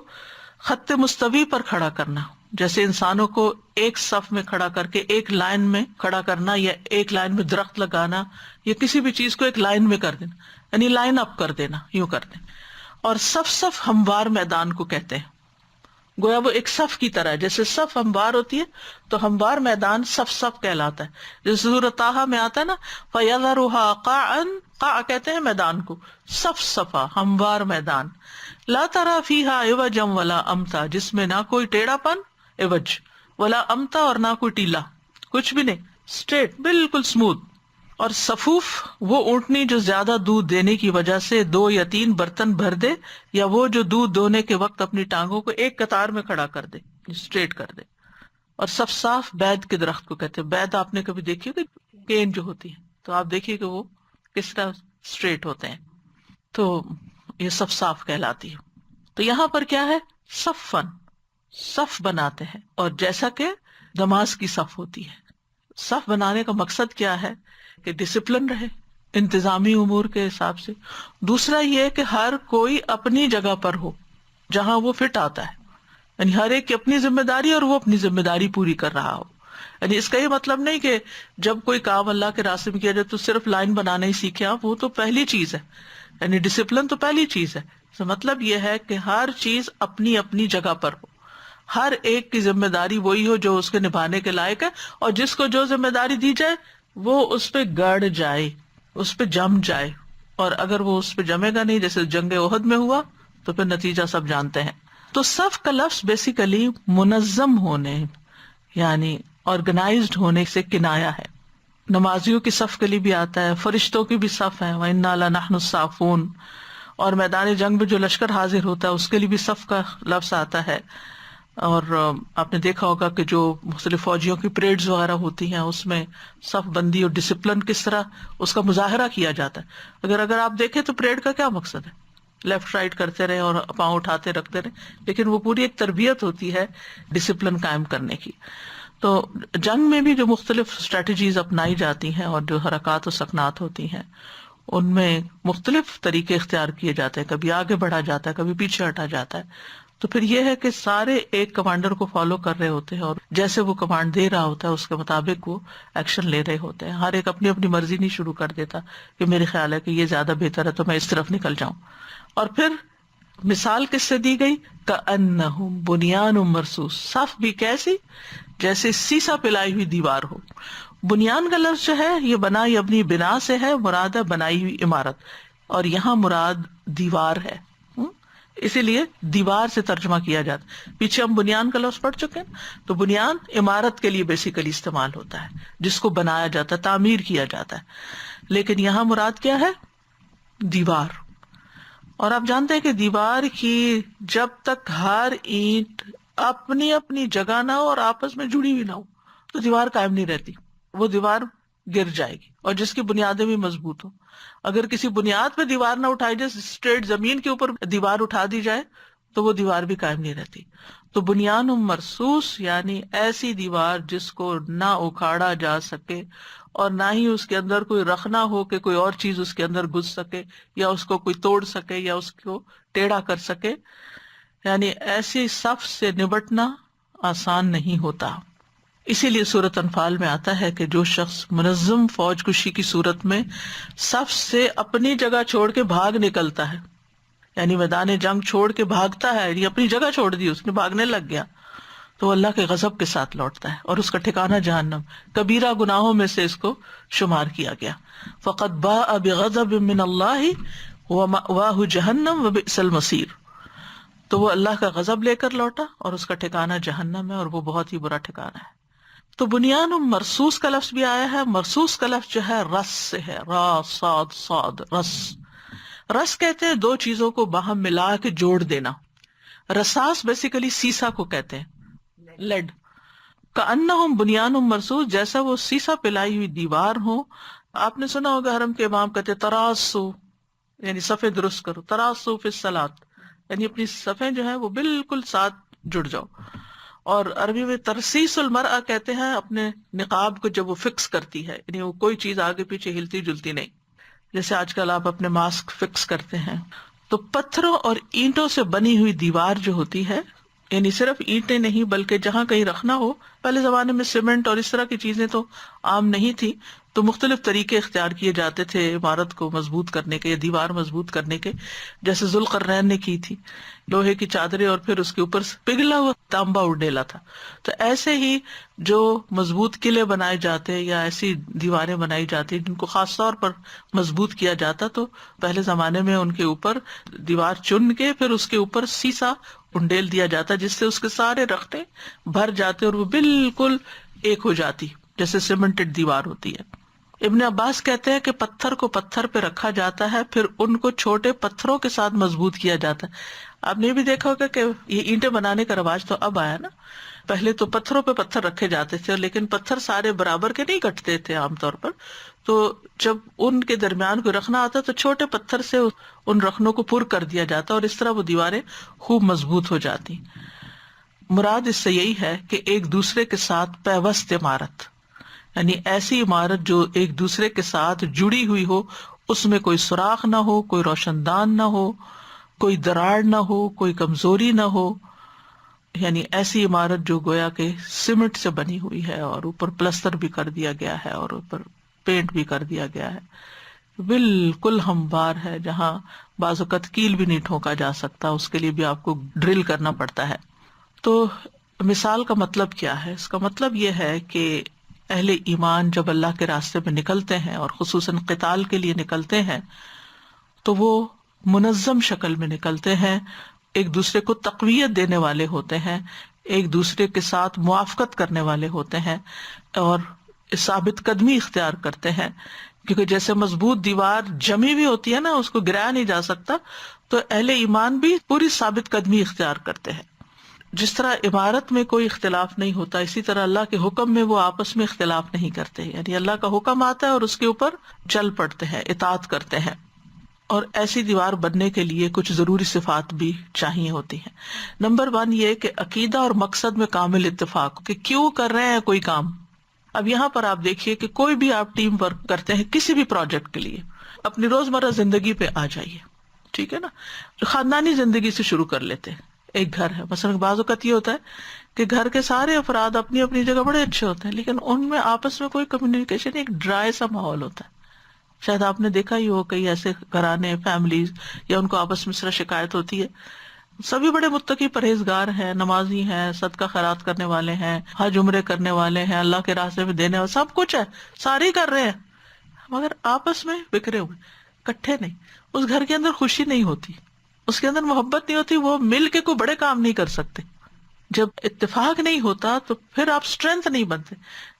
خط مستوی پر کھڑا کرنا. جیسے انسانوں کو ایک صف میں کھڑا کر کے ایک لائن میں کھڑا کرنا، یا ایک لائن میں درخت لگانا، یا کسی بھی چیز کو ایک لائن میں کر دینا، یعنی لائن اپ کر دینا، یوں کر دیں. اور صف ہموار میدان کو کہتے ہیں. گویا وہ ایک صف کی طرح ہے، جیسے صف ہموار ہوتی ہے تو ہموار میدان صف کہلاتا ہے. جیسے سورۃ طٰہٰ میں آتا ہے نا فَيَذَرُهَا قَاعًا، قاع کہتے ہیں میدان کو، صفا ہموار میدان. لا تَرَىٰ فِيهَا عِوَجًا وَلَا أَمْتًا، جس میں نہ کوئی ٹیڑھا پن عوج، ولا امتا، اور نہ کوئی ٹیلا، کچھ بھی نہیں، اسٹریٹ، بالکل اسموتھ. اور صفوف وہ اونٹنی جو زیادہ دودھ دینے کی وجہ سے 2 یا 3 برتن بھر دے، یا وہ جو دودھ دونے کے وقت اپنی ٹانگوں کو ایک قطار میں کھڑا کر دے، اسٹریٹ کر دے۔ اور صفصاف بید کے درخت کو کہتے ہیں۔ بید آپ نے کبھی دیکھی ہوگی، کین جو ہوتی ہے، تو آپ دیکھیے کہ وہ کس طرح اسٹریٹ ہوتے ہیں، تو یہ صفصاف کہلاتی ہے۔ تو یہاں پر کیا ہے؟ صفن، صف بناتے ہیں، اور جیسا کہ نماز کی صف ہوتی ہے۔ صف بنانے کا مقصد کیا ہے؟ کہ ڈسپلن رہے انتظامی امور کے حساب سے۔ دوسرا یہ کہ ہر کوئی اپنی جگہ پر ہو جہاں وہ فٹ آتا ہے، یعنی ہر ایک کی اپنی ذمہ داری اور وہ اپنی ذمہ داری پوری کر رہا ہو۔ یعنی اس کا یہ مطلب نہیں کہ جب کوئی کام اللہ کے راستے میں کیا جائے تو صرف لائن بنانا ہی سیکھیں آپ، وہ تو پہلی چیز ہے، یعنی ڈسپلن تو پہلی چیز ہے۔ اس کا مطلب یہ ہے کہ ہر چیز اپنی اپنی جگہ پر ہو، ہر ایک کی ذمہ داری وہی ہو جو اس کے نبھانے کے لائق ہے، اور جس کو جو ذمہ داری دی جائے وہ اس پہ گڑ جائے، اس پہ جم جائے۔ اور اگر وہ اس پہ جمے گا نہیں، جیسے جنگ احد میں ہوا، تو پھر نتیجہ سب جانتے ہیں۔ تو صف کا لفظ بیسیکلی منظم ہونے، یعنی آرگنائزڈ ہونے سے کنایا ہے۔ نمازیوں کی صف کے لیے بھی آتا ہے، فرشتوں کی بھی صف ہے، وَإِنَّا لَنَحْنُ الصَّافُونَ، اور میدان جنگ میں جو لشکر حاضر ہوتا ہے اس کے لیے بھی صف کا لفظ آتا ہے۔ اور آپ نے دیکھا ہوگا کہ جو مختلف فوجیوں کی پریڈز وغیرہ ہوتی ہیں اس میں صف بندی اور ڈسپلن کس طرح اس کا مظاہرہ کیا جاتا ہے۔ اگر آپ دیکھیں تو پریڈ کا کیا مقصد ہے؟ لیفٹ رائٹ کرتے رہے اور پاؤں اٹھاتے رکھتے رہے، لیکن وہ پوری ایک تربیت ہوتی ہے ڈسپلن قائم کرنے کی۔ تو جنگ میں بھی جو مختلف اسٹریٹجیز اپنائی جاتی ہیں اور جو حرکات و سکنات ہوتی ہیں ان میں مختلف طریقے اختیار کیے جاتے ہیں، کبھی آگے بڑھا جاتا ہے، کبھی پیچھے ہٹا جاتا ہے۔ تو پھر یہ ہے کہ سارے ایک کمانڈر کو فالو کر رہے ہوتے ہیں، اور جیسے وہ کمانڈ دے رہا ہوتا ہے اس کے مطابق وہ ایکشن لے رہے ہوتے ہیں۔ ہر ایک اپنی اپنی مرضی نہیں شروع کر دیتا کہ میرے خیال ہے کہ یہ زیادہ بہتر ہے تو میں اس طرف نکل جاؤں۔ اور پھر مثال کس سے دی گئی؟ کأنہم بنیان مرصوص، صف بھی کیسی؟ جیسے سیسا پلائی ہوئی دیوار ہو۔ بنیان کا لفظ جو ہے یہ بنا یا اپنی بنا سے ہے، مراد ہے بنائی ہوئی عمارت، اور یہاں مراد دیوار ہے، اسی لیے دیوار سے ترجمہ کیا جاتا ہے۔ پیچھے ہم بنیان کا لفظ پڑھ چکے ہیں، تو بنیان عمارت کے لیے بیسیکلی استعمال ہوتا ہے، جس کو بنایا جاتا ہے، تعمیر کیا جاتا ہے۔ لیکن یہاں مراد کیا ہے؟ دیوار۔ اور آپ جانتے ہیں کہ دیوار کی جب تک ہر اینٹ اپنی اپنی جگہ نہ ہو اور آپس میں جڑی ہوئی نہ ہو تو دیوار قائم نہیں رہتی، وہ دیوار گر جائے گی، اور جس کی بنیادیں بھی مضبوط ہو۔ اگر کسی بنیاد پہ دیوار نہ اٹھائی جائے، اسٹریٹ زمین کے اوپر دیوار اٹھا دی جائے تو وہ دیوار بھی قائم نہیں رہتی۔ تو بنیان مرصوص یعنی ایسی دیوار جس کو نہ اکھاڑا جا سکے اور نہ ہی اس کے اندر کوئی رخنا ہو کہ کوئی اور چیز اس کے اندر گھس سکے یا اس کو کوئی توڑ سکے یا اس کو ٹیڑھا کر سکے، یعنی ایسی صف سے نبٹنا آسان نہیں ہوتا۔ اسی لیے سورۃ انفال میں آتا ہے کہ جو شخص منظم فوج کشی کی صورت میں صف سے اپنی جگہ چھوڑ کے بھاگ نکلتا ہے، یعنی میدان جنگ چھوڑ کے بھاگتا ہے، یعنی اپنی جگہ چھوڑ دی، اس نے بھاگنے لگ گیا، تو اللہ کے غضب کے ساتھ لوٹتا ہے، اور اس کا ٹھکانہ جہنم، کبیرہ گناہوں میں سے اس کو شمار کیا گیا۔ فقد باء بغضب من اللہ ومأواہ جہنم وبئس المصیر، تو وہ اللہ کا غضب لے کر لوٹا اور اس کا ٹھکانہ جہنم ہے، اور وہ بہت ہی برا ٹھکانہ ہے۔ تو بنیان مرصوص کا لفظ بھی آیا ہے۔ مرصوص کا لفظ جو ہے رس سے ہے، را صاد صاد، رس۔ رس کہتے ہیں دو چیزوں کو باہم ملا کے جوڑ دینا۔ رساس بیسیکلی سیسا کو کہتے ہیں، لیڈ۔ کأنہم بنیان مرصوص، جیسا وہ سیسا پلائی ہوئی دیوار ہو۔ آپ نے سنا ہوگا حرم کے امام کہتے تراسو، یعنی صفیں درست کرو، تراسو فی الصلاۃ، یعنی اپنی صفیں جو ہیں وہ بالکل ساتھ جڑ جاؤ۔ اور عربی میں ترسیس المرأہ کہتے ہیں اپنے نقاب کو جب وہ فکس کرتی ہے، یعنی وہ کوئی چیز آگے پیچھے ہلتی جلتی نہیں، جیسے آج کل آپ اپنے ماسک فکس کرتے ہیں۔ تو پتھروں اور اینٹوں سے بنی ہوئی دیوار جو ہوتی ہے، یعنی صرف اینٹیں نہیں بلکہ جہاں کہیں رکھنا ہو، پہلے زمانے میں سیمنٹ اور اس طرح کی چیزیں تو عام نہیں تھی، تو مختلف طریقے اختیار کیے جاتے تھے عمارت کو مضبوط کرنے کے یا دیوار مضبوط کرنے کے، جیسے ذوالقرنین نے کی تھی، لوہے کی چادریں اور پھر اس کے اوپر پگھلا ہوا تانبا ڈیلا تھا۔ تو ایسے ہی جو مضبوط قلعے بنائے جاتے یا ایسی دیواریں بنائی جاتی جن کو خاص طور پر مضبوط کیا جاتا، تو پہلے زمانے میں ان کے اوپر دیوار چن کے پھر اس کے اوپر سیسا انڈیل دیا جاتا، جس سے اس کے سارے رختے بھر جاتے اور وہ بالکل ایک ہو جاتی، جیسے سیمنٹڈ دیوار ہوتی ہے۔ ابن عباس کہتے ہیں کہ پتھر کو پتھر پہ رکھا جاتا ہے، پھر ان کو چھوٹے پتھروں کے ساتھ مضبوط کیا جاتا ہے۔ آپ نے بھی دیکھا ہوگا کہ یہ اینٹیں بنانے کا رواج تو اب آیا نا، پہلے تو پتھروں پہ پتھر رکھے جاتے تھے، لیکن پتھر سارے برابر کے نہیں کٹتے تھے عام طور پر، تو جب ان کے درمیان کو رکھنا آتا تو چھوٹے پتھر سے ان رخنوں کو پر کر دیا جاتا اور اس طرح وہ دیواریں خوب مضبوط ہو جاتی۔ مراد اس سے یہی ہے کہ ایک دوسرے کے ساتھ پیوست عمارت، یعنی ایسی عمارت جو ایک دوسرے کے ساتھ جڑی ہوئی ہو، اس میں کوئی سوراخ نہ ہو، کوئی روشن دان نہ ہو، کوئی دراڑ نہ ہو، کوئی کمزوری نہ ہو، یعنی ایسی عمارت جو گویا کہ سیمنٹ سے بنی ہوئی ہے اور اوپر پلستر بھی کر دیا گیا ہے اور اوپر پینٹ بھی کر دیا گیا ہے، بالکل ہموار ہے، جہاں بعض اوقات کیل بھی نہیں ٹھونکا جا سکتا، اس کے لیے بھی آپ کو ڈرل کرنا پڑتا ہے۔ تو مثال کا مطلب کیا ہے؟ اس کا مطلب یہ ہے کہ اہل ایمان جب اللہ کے راستے میں نکلتے ہیں اور خصوصاً قتال کے لیے نکلتے ہیں تو وہ منظم شکل میں نکلتے ہیں، ایک دوسرے کو تقویت دینے والے ہوتے ہیں، ایک دوسرے کے ساتھ موافقت کرنے والے ہوتے ہیں اور ثابت قدمی اختیار کرتے ہیں، کیونکہ جیسے مضبوط دیوار جمی ہوئی ہوتی ہے نا، اس کو گرایا نہیں جا سکتا، تو اہل ایمان بھی پوری ثابت قدمی اختیار کرتے ہیں۔ جس طرح عمارت میں کوئی اختلاف نہیں ہوتا، اسی طرح اللہ کے حکم میں وہ آپس میں اختلاف نہیں کرتے، یعنی اللہ کا حکم آتا ہے اور اس کے اوپر چل پڑتے ہیں، اطاعت کرتے ہیں۔ اور ایسی دیوار بننے کے لیے کچھ ضروری صفات بھی چاہیے ہوتی ہیں۔ نمبر 1 یہ کہ عقیدہ اور مقصد میں کامل اتفاق، کہ کیوں کر رہے ہیں کوئی کام۔ اب یہاں پر آپ دیکھیے کہ کوئی بھی آپ ٹیم ورک کرتے ہیں کسی بھی پروجیکٹ کے لیے، اپنی روزمرہ زندگی پہ آ جائیے، ٹھیک ہے نا، خاندانی زندگی سے شروع کر لیتے ہیں۔ ایک گھر ہے، مثلا بعض اوقات یہ ہوتا ہے کہ گھر کے سارے افراد اپنی اپنی جگہ بڑے اچھے ہوتے ہیں، لیکن ان میں آپس میں کوئی کمیونیکیشن، ایک ڈرائی سا ماحول ہوتا ہے۔ شاید آپ نے دیکھا ہی ہو کئی ایسے گھرانے، فیملیز، یا ان کو آپس میں اس طرح شکایت ہوتی ہے، سبھی بڑے متقی پرہیزگار ہیں، نمازی ہیں، صدقہ خیرات کرنے والے ہیں، حج عمرے کرنے والے ہیں، اللہ کے راستے میں دینے والے، سب کچھ ہے، سارے ہی کر رہے ہیں، مگر آپس میں بکھرے ہوئے، کٹھے نہیں۔ اس گھر کے اندر خوشی نہیں ہوتی، اس کے اندر محبت نہیں ہوتی، وہ مل کے کوئی بڑے کام نہیں کر سکتے۔ جب اتفاق نہیں ہوتا تو پھر آپ اسٹرینتھ نہیں بنتے،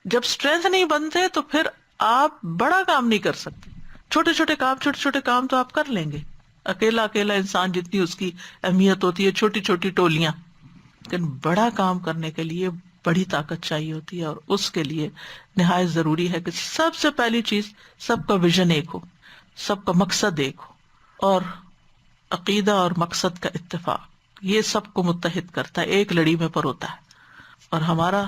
جب اسٹرینتھ نہیں بنتے تو پھر آپ بڑا کام نہیں کر سکتے۔ چھوٹے چھوٹے کام تو آپ کر لیں گے، اکیلا انسان جتنی اس کی اہمیت ہوتی ہے، چھوٹی چھوٹی ٹولیاں، لیکن بڑا کام کرنے کے لیے بڑی طاقت چاہیے ہوتی ہے، اور اس کے لیے نہایت ضروری ہے کہ سب سے پہلی چیز سب کا ویژن ایک ہو، سب کا مقصد ایک ہو، اور عقیدہ اور مقصد کا اتفاق یہ سب کو متحد کرتا ہے، ایک لڑی میں پروتا ہے۔ اور ہمارا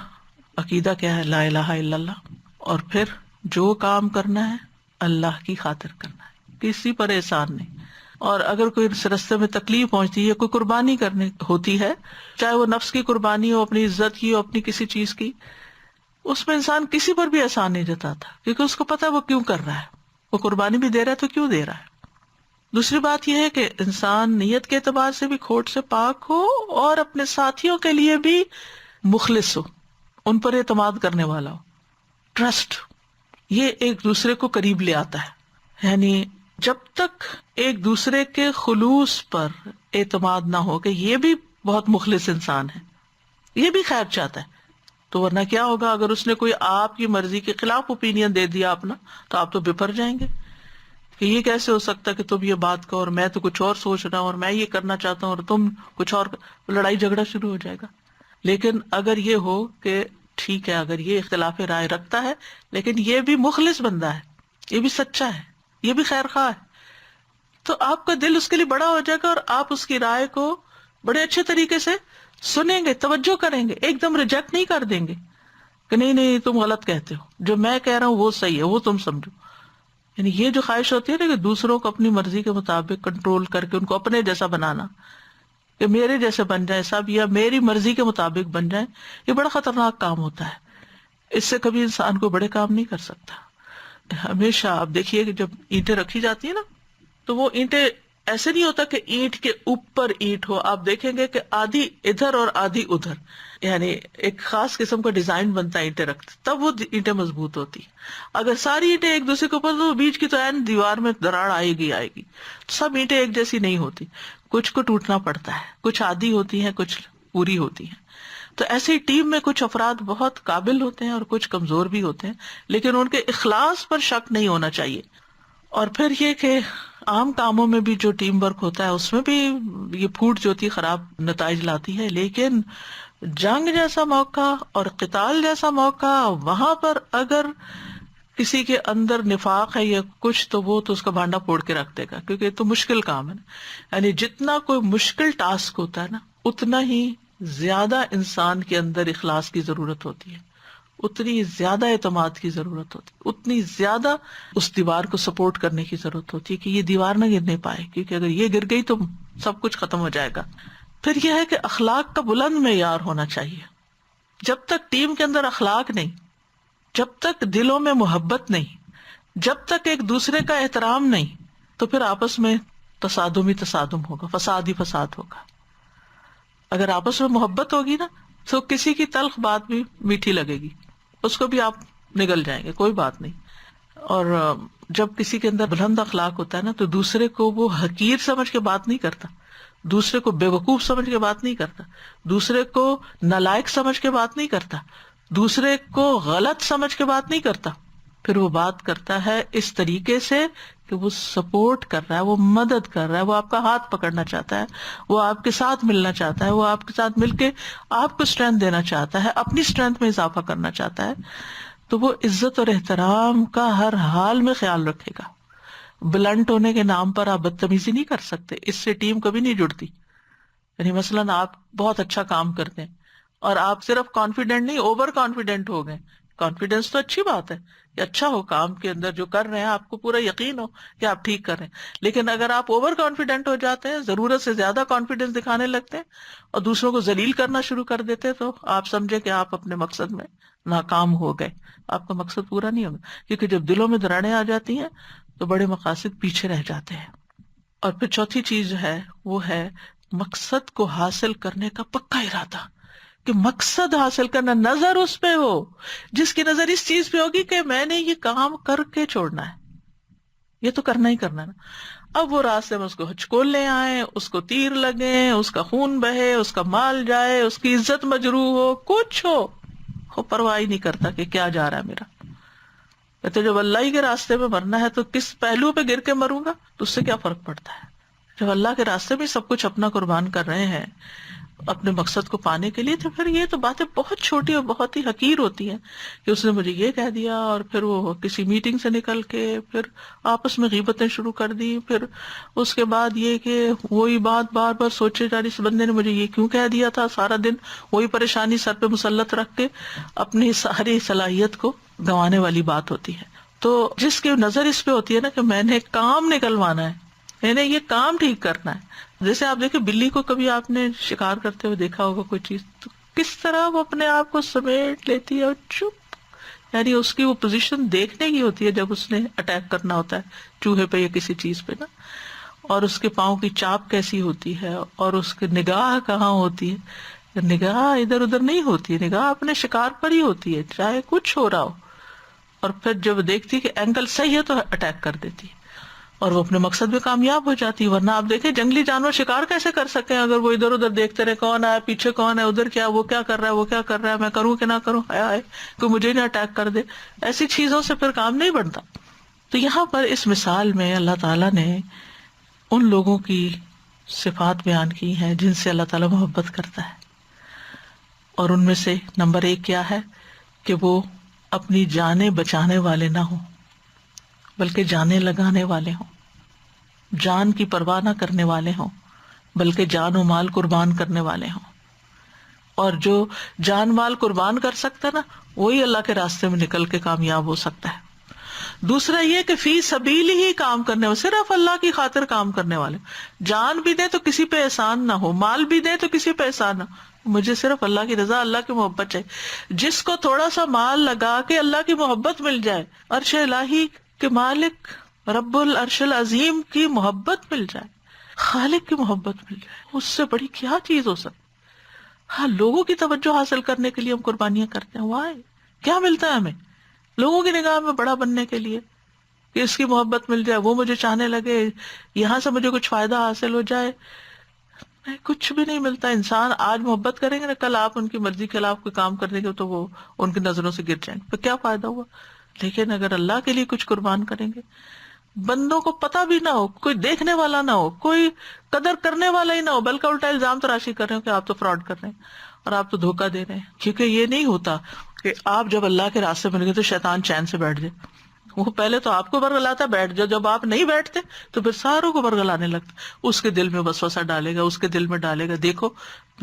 عقیدہ کیا ہے؟ لا الہ الا اللہ، اور پھر جو کام کرنا ہے اللہ کی خاطر کرنا ہے، کسی پر احسان نہیں۔ اور اگر کوئی اس رستے میں تکلیف پہنچتی ہے، کوئی قربانی کرنی ہوتی ہے، چاہے وہ نفس کی قربانی ہو، اپنی عزت کی ہو، اپنی کسی چیز کی، اس میں انسان کسی پر بھی احسان نہیں جتاتا، کیونکہ اس کو پتا ہے وہ کیوں کر رہا ہے، وہ قربانی بھی دے رہا ہے تو کیوں دے رہا ہے۔ دوسری بات یہ ہے کہ انسان نیت کے اعتبار سے بھی کھوٹ سے پاک ہو، اور اپنے ساتھیوں کے لیے بھی مخلص ہو، ان پر اعتماد کرنے والا ہو، ٹرسٹ، یہ ایک دوسرے کو قریب لے آتا ہے۔ یعنی جب تک ایک دوسرے کے خلوص پر اعتماد نہ ہو کہ یہ بھی بہت مخلص انسان ہے، یہ بھی خیر چاہتا ہے، تو ورنہ کیا ہوگا اگر اس نے کوئی آپ کی مرضی کے خلاف اوپینین دے دیا اپنا، تو آپ تو بپھر جائیں گے کہ یہ کیسے ہو سکتا کہ تم یہ بات کہو اور میں تو کچھ اور سوچ رہا ہوں، اور میں یہ کرنا چاہتا ہوں اور تم کچھ اور، لڑائی جھگڑا شروع ہو جائے گا۔ لیکن اگر یہ ہو کہ ٹھیک ہے، اگر یہ اختلاف رائے رکھتا ہے لیکن یہ بھی مخلص بندہ ہے، یہ بھی سچا ہے، یہ بھی خیر خواہ ہے، تو آپ کا دل اس کے لیے بڑا ہو جائے گا، اور آپ اس کی رائے کو بڑے اچھے طریقے سے سنیں گے، توجہ کریں گے، ایک دم ریجیکٹ نہیں کر دیں گے کہ نہیں تم غلط کہتے ہو، جو میں کہہ رہا ہوں وہ صحیح ہے، وہ تم سمجھو۔ یعنی یہ جو خواہش ہوتی ہے نا کہ دوسروں کو اپنی مرضی کے مطابق کنٹرول کر کے ان کو اپنے جیسا بنانا، کہ میرے جیسے بن جائے سب، یا میری مرضی کے مطابق بن جائیں، یہ بڑا خطرناک کام ہوتا ہے، اس سے کبھی انسان کو بڑے کام نہیں کر سکتا۔ ہمیشہ آپ دیکھیے کہ جب اینٹیں رکھی جاتی ہیں نا، تو وہ اینٹیں ایسے نہیں ہوتا کہ اینٹ کے اوپر اینٹ ہو، آپ دیکھیں گے کہ آدھی ادھر اور آدھی ادھر، یعنی ایک خاص قسم کا ڈیزائن بنتا ہے اینٹیں رکھتے، تب وہ اینٹیں مضبوط ہوتی۔ اگر ساری اینٹیں ایک دوسرے کے اوپر، تو بیچ کی تو عین دیوار میں دراڑ آئے گی۔ سب اینٹیں ایک جیسی نہیں ہوتی، کچھ کو ٹوٹنا پڑتا ہے، کچھ آدھی ہوتی ہیں، کچھ پوری ہوتی ہیں۔ تو ایسی ٹیم میں کچھ افراد بہت قابل ہوتے ہیں اور کچھ کمزور بھی ہوتے ہیں، لیکن ان کے اخلاص پر شک نہیں ہونا چاہیے. اور پھر یہ کہ عام کاموں میں بھی جو ٹیم ورک ہوتا ہے اس میں بھی یہ پھوٹ جو ہوتی ہے خراب نتائج لاتی ہے، لیکن جنگ جیسا موقع اور قتال جیسا موقع، وہاں پر اگر کسی کے اندر نفاق ہے یا کچھ، تو وہ تو اس کا بھانڈا پھوڑ کے رکھ دے گا، کیونکہ یہ تو مشکل کام ہے نا. یعنی جتنا کوئی مشکل ٹاسک ہوتا ہے نا، اتنا ہی زیادہ انسان کے اندر اخلاص کی ضرورت ہوتی ہے، اتنی ہی زیادہ اعتماد کی ضرورت ہوتی ہے، اتنی زیادہ اس دیوار کو سپورٹ کرنے کی ضرورت ہوتی ہے کہ یہ دیوار نہ گرنے پائے، کیونکہ اگر یہ گر گئی تو سب کچھ ختم ہو جائے گا. پھر یہ ہے کہ اخلاق کا بلند معیار ہونا چاہیے. جب تک ٹیم کے اندر اخلاق نہیں، جب تک دلوں میں محبت نہیں، جب تک ایک دوسرے کا احترام نہیں، تو پھر آپس میں تصادم ہی تصادم ہوگا، فساد ہی فساد ہوگا. اگر آپس میں محبت ہوگی نا تو کسی کی تلخ بات بھی میٹھی لگے گی، اس کو بھی آپ نگل جائیں گے، کوئی بات نہیں. اور جب کسی کے اندر بلند اخلاق ہوتا ہے نا تو دوسرے کو وہ حقیر سمجھ کے بات نہیں کرتا، دوسرے کو بے وقوف سمجھ کے بات نہیں کرتا، دوسرے کو نالائق سمجھ کے بات نہیں کرتا، دوسرے کو غلط سمجھ کے بات نہیں کرتا. پھر وہ بات کرتا ہے اس طریقے سے کہ وہ سپورٹ کر رہا ہے، وہ مدد کر رہا ہے، وہ آپ کا ہاتھ پکڑنا چاہتا ہے، وہ آپ کے ساتھ ملنا چاہتا ہے، وہ آپ کے ساتھ مل کے آپ کو اسٹرینتھ دینا چاہتا ہے، اپنی اسٹرینتھ میں اضافہ کرنا چاہتا ہے. تو وہ عزت اور احترام کا ہر حال میں خیال رکھے گا. بلنٹ ہونے کے نام پر آپ بدتمیزی نہیں کر سکتے، اس سے ٹیم کبھی نہیں جڑتی. یعنی مثلاً آپ بہت اچھا کام کرتے ہیں اور آپ صرف کانفیڈنٹ نہیں، اوور کانفیڈنٹ ہو گئے. کانفیڈینس تو اچھی بات ہے کہ اچھا ہو کام کے اندر، جو کر رہے ہیں آپ کو پورا یقین ہو کہ آپ ٹھیک کر رہے ہیں. لیکن اگر آپ اوور کانفیڈنٹ ہو جاتے ہیں، ضرورت سے زیادہ کانفیڈینس دکھانے لگتے ہیں اور دوسروں کو ذلیل کرنا شروع کر دیتے ہیں، تو آپ سمجھے کہ آپ اپنے مقصد میں ناکام ہو گئے، آپ کا مقصد پورا نہیں ہوگا. کیونکہ جب دلوں میں دراڑیں آ جاتی ہیں تو بڑے مقاصد پیچھے رہ جاتے ہیں. اور پھر چوتھی چیز جو ہے وہ ہے مقصد کو حاصل کرنے کا پکا ارادہ، کہ مقصد حاصل کرنا، نظر اس پہ ہو، جس کی نظر اس چیز پہ ہوگی کہ میں نے یہ کام کر کے چھوڑنا ہے، یہ تو کرنا ہی کرنا ہے نا. اب وہ راستے میں اس کو ہچکولے آئے، اس کو تیر لگے، اس کا خون بہے، اس کا مال جائے، اس کی عزت مجروح ہو، کچھ ہو، وہ پرواہ ہی نہیں کرتا کہ کیا جا رہا ہے میرا. کہتے جب اللہ ہی کے راستے میں مرنا ہے تو کس پہلو پہ گر کے مروں گا تو اس سے کیا فرق پڑتا ہے. جب اللہ کے راستے میں سب کچھ اپنا قربان کر رہے ہیں اپنے مقصد کو پانے کے لیے، تو پھر یہ تو باتیں بہت چھوٹی اور بہت ہی حقیر ہوتی ہیں کہ اس نے مجھے یہ کہہ دیا، اور پھر وہ کسی میٹنگ سے نکل کے پھر آپس میں غیبتیں شروع کر دی، پھر اس کے بعد یہ کہ وہی بات بار بار سوچے جا رہی، اس بندے نے مجھے یہ کیوں کہہ دیا تھا. سارا دن وہی پریشانی سر پہ مسلط رکھ کے اپنی ساری صلاحیت کو گنوانے والی بات ہوتی ہے. تو جس کی نظر اس پہ ہوتی ہے نا کہ میں نے کام نکلوانا ہے، میں نے یہ کام ٹھیک کرنا ہے. جیسے آپ دیکھیں بلی کو کبھی آپ نے شکار کرتے ہوئے دیکھا ہوگا کوئی چیز، تو کس طرح وہ اپنے آپ کو سمیٹ لیتی ہے اور چپ، یعنی اس کی وہ پوزیشن دیکھنے کی ہوتی ہے جب اس نے اٹیک کرنا ہوتا ہے چوہے پہ یا کسی چیز پہ نا، اور اس کے پاؤں کی چاپ کیسی ہوتی ہے اور اس کی نگاہ کہاں ہوتی ہے. نگاہ ادھر ادھر نہیں ہوتی ہے، نگاہ اپنے شکار پر ہی ہوتی ہے چاہے کچھ ہو رہا ہو. اور پھر جب دیکھتی ہے کہ اینگل صحیح ہے تو اٹیک کر دیتی ہے اور وہ اپنے مقصد میں کامیاب ہو جاتی ہے. ورنہ آپ دیکھیں جنگلی جانور شکار کیسے کر سکتے ہیں اگر وہ ادھر ادھر دیکھتے رہے، کون آیا پیچھے، کون ہے ادھر، کیا وہ کیا کر رہا ہے، وہ کیا کر رہا ہے، میں کروں کہ نہ کروں، آئے کوئی مجھے نہ اٹیک کر دے. ایسی چیزوں سے پھر کام نہیں بنتا. تو یہاں پر اس مثال میں اللہ تعالیٰ نے ان لوگوں کی صفات بیان کی ہیں جن سے اللہ تعالیٰ محبت کرتا ہے، اور ان میں سے نمبر 1 کیا ہے کہ وہ اپنی جانیں بچانے والے نہ ہوں بلکہ جانیں لگانے والے ہوں، جان کی پرواہ نہ کرنے والے ہوں بلکہ جان و مال قربان کرنے والے ہوں. اور جو جان مال قربان کر سکتا ہے نا وہی اللہ کے راستے میں نکل کے کامیاب ہو سکتا ہے. دوسرا یہ کہ فی سبیل ہی کام کرنے والے، صرف اللہ کی خاطر کام کرنے والے، جان بھی دے تو کسی پہ احسان نہ ہو، مال بھی دے تو کسی پہ احسان نہ ہو، مجھے صرف اللہ کی رضا، اللہ کی محبت چاہیے. جس کو تھوڑا سا مال لگا کے اللہ کی محبت مل جائے، عرش الہی کے مالک رب العرش العظیم کی محبت مل جائے، خالق کی محبت مل جائے، اس سے بڑی کیا چیز ہو سکتی. ہاں لوگوں کی توجہ حاصل کرنے کے لیے ہم قربانیاں کرتے ہیں، وائے کیا ملتا ہے ہمیں لوگوں کی نگاہ میں بڑا بننے کے لیے کہ اس کی محبت مل جائے، وہ مجھے چاہنے لگے، یہاں سے مجھے کچھ فائدہ حاصل ہو جائے. نہیں، کچھ بھی نہیں ملتا. انسان آج محبت کریں گے نا، کل آپ ان کی مرضی کے خلاف کوئی کام کرنے گے تو وہ ان کی نظروں سے گر جائیں گے، تو کیا فائدہ ہوا. لیکن اگر اللہ کے لیے کچھ قربان کریں گے، بندوں کو پتہ بھی نہ ہو، کوئی دیکھنے والا نہ ہو، کوئی قدر کرنے والا ہی نہ ہو، بلکہ الٹا الزام تراشی کر رہے ہو کہ آپ تو فراڈ کر رہے ہیں اور آپ تو دھوکہ دے رہے ہیں. کیونکہ یہ نہیں ہوتا کہ آپ جب اللہ کے راستے میں لگے تو شیطان چین سے بیٹھ جائے. وہ پہلے تو آپ کو برگلاتا بیٹھ جاؤ، جب آپ نہیں بیٹھتے تو پھر ساروں کو برگلانے لگتا. اس کے دل میں وسوسہ ڈالے گا، اس کے دل میں ڈالے گا، دیکھو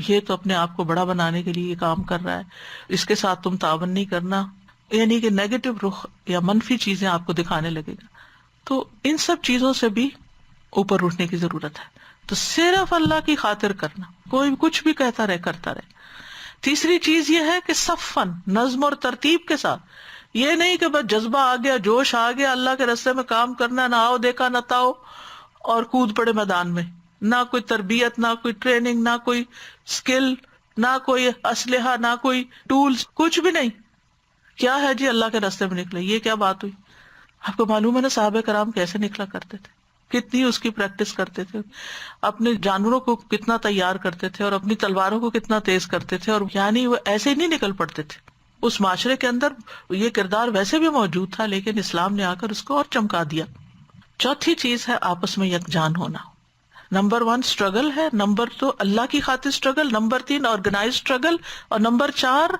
یہ تو اپنے آپ کو بڑا بنانے کے لیے یہ کام کر رہا ہے، اس کے ساتھ تم تعاون نہیں کرنا. یعنی کہ نیگیٹو رخ یا منفی چیزیں آپ کو دکھانے لگے گا. تو ان سب چیزوں سے بھی اوپر اٹھنے کی ضرورت ہے. تو صرف اللہ کی خاطر کرنا، کوئی کچھ بھی کہتا رہے کرتا رہے. تیسری چیز یہ ہے کہ صفن، نظم اور ترتیب کے ساتھ. یہ نہیں کہ بس جذبہ آ گیا، جوش آ گیا، اللہ کے راستے میں کام کرنا، نہ آؤ دیکھا نہ تاؤ اور کود پڑے میدان میں. نہ کوئی تربیت، نہ کوئی ٹریننگ، نہ کوئی اسکل، نہ کوئی اسلحہ، نہ کوئی ٹولز، کچھ بھی نہیں. کیا ہے جی، اللہ کے راستے میں نکلے. یہ کیا بات ہوئی؟ آپ کو معلوم ہے نا صحابہ کرام کیسے نکلا کرتے تھے، کتنی اس کی پریکٹس کرتے تھے، اپنے جانوروں کو کتنا تیار کرتے تھے اور اپنی تلواروں کو کتنا تیز کرتے تھے. اور یعنی وہ ایسے ہی نہیں نکل پڑتے تھے. اس معاشرے کے اندر یہ کردار ویسے بھی موجود تھا، لیکن اسلام نے آ کر اس کو اور چمکا دیا. چوتھی چیز ہے آپس میں یکجان ہونا. نمبر 1 اسٹرگل ہے، نمبر 2 اللہ کی خاطر اسٹرگل، نمبر 3 آرگنائز اسٹرگل، اور نمبر 4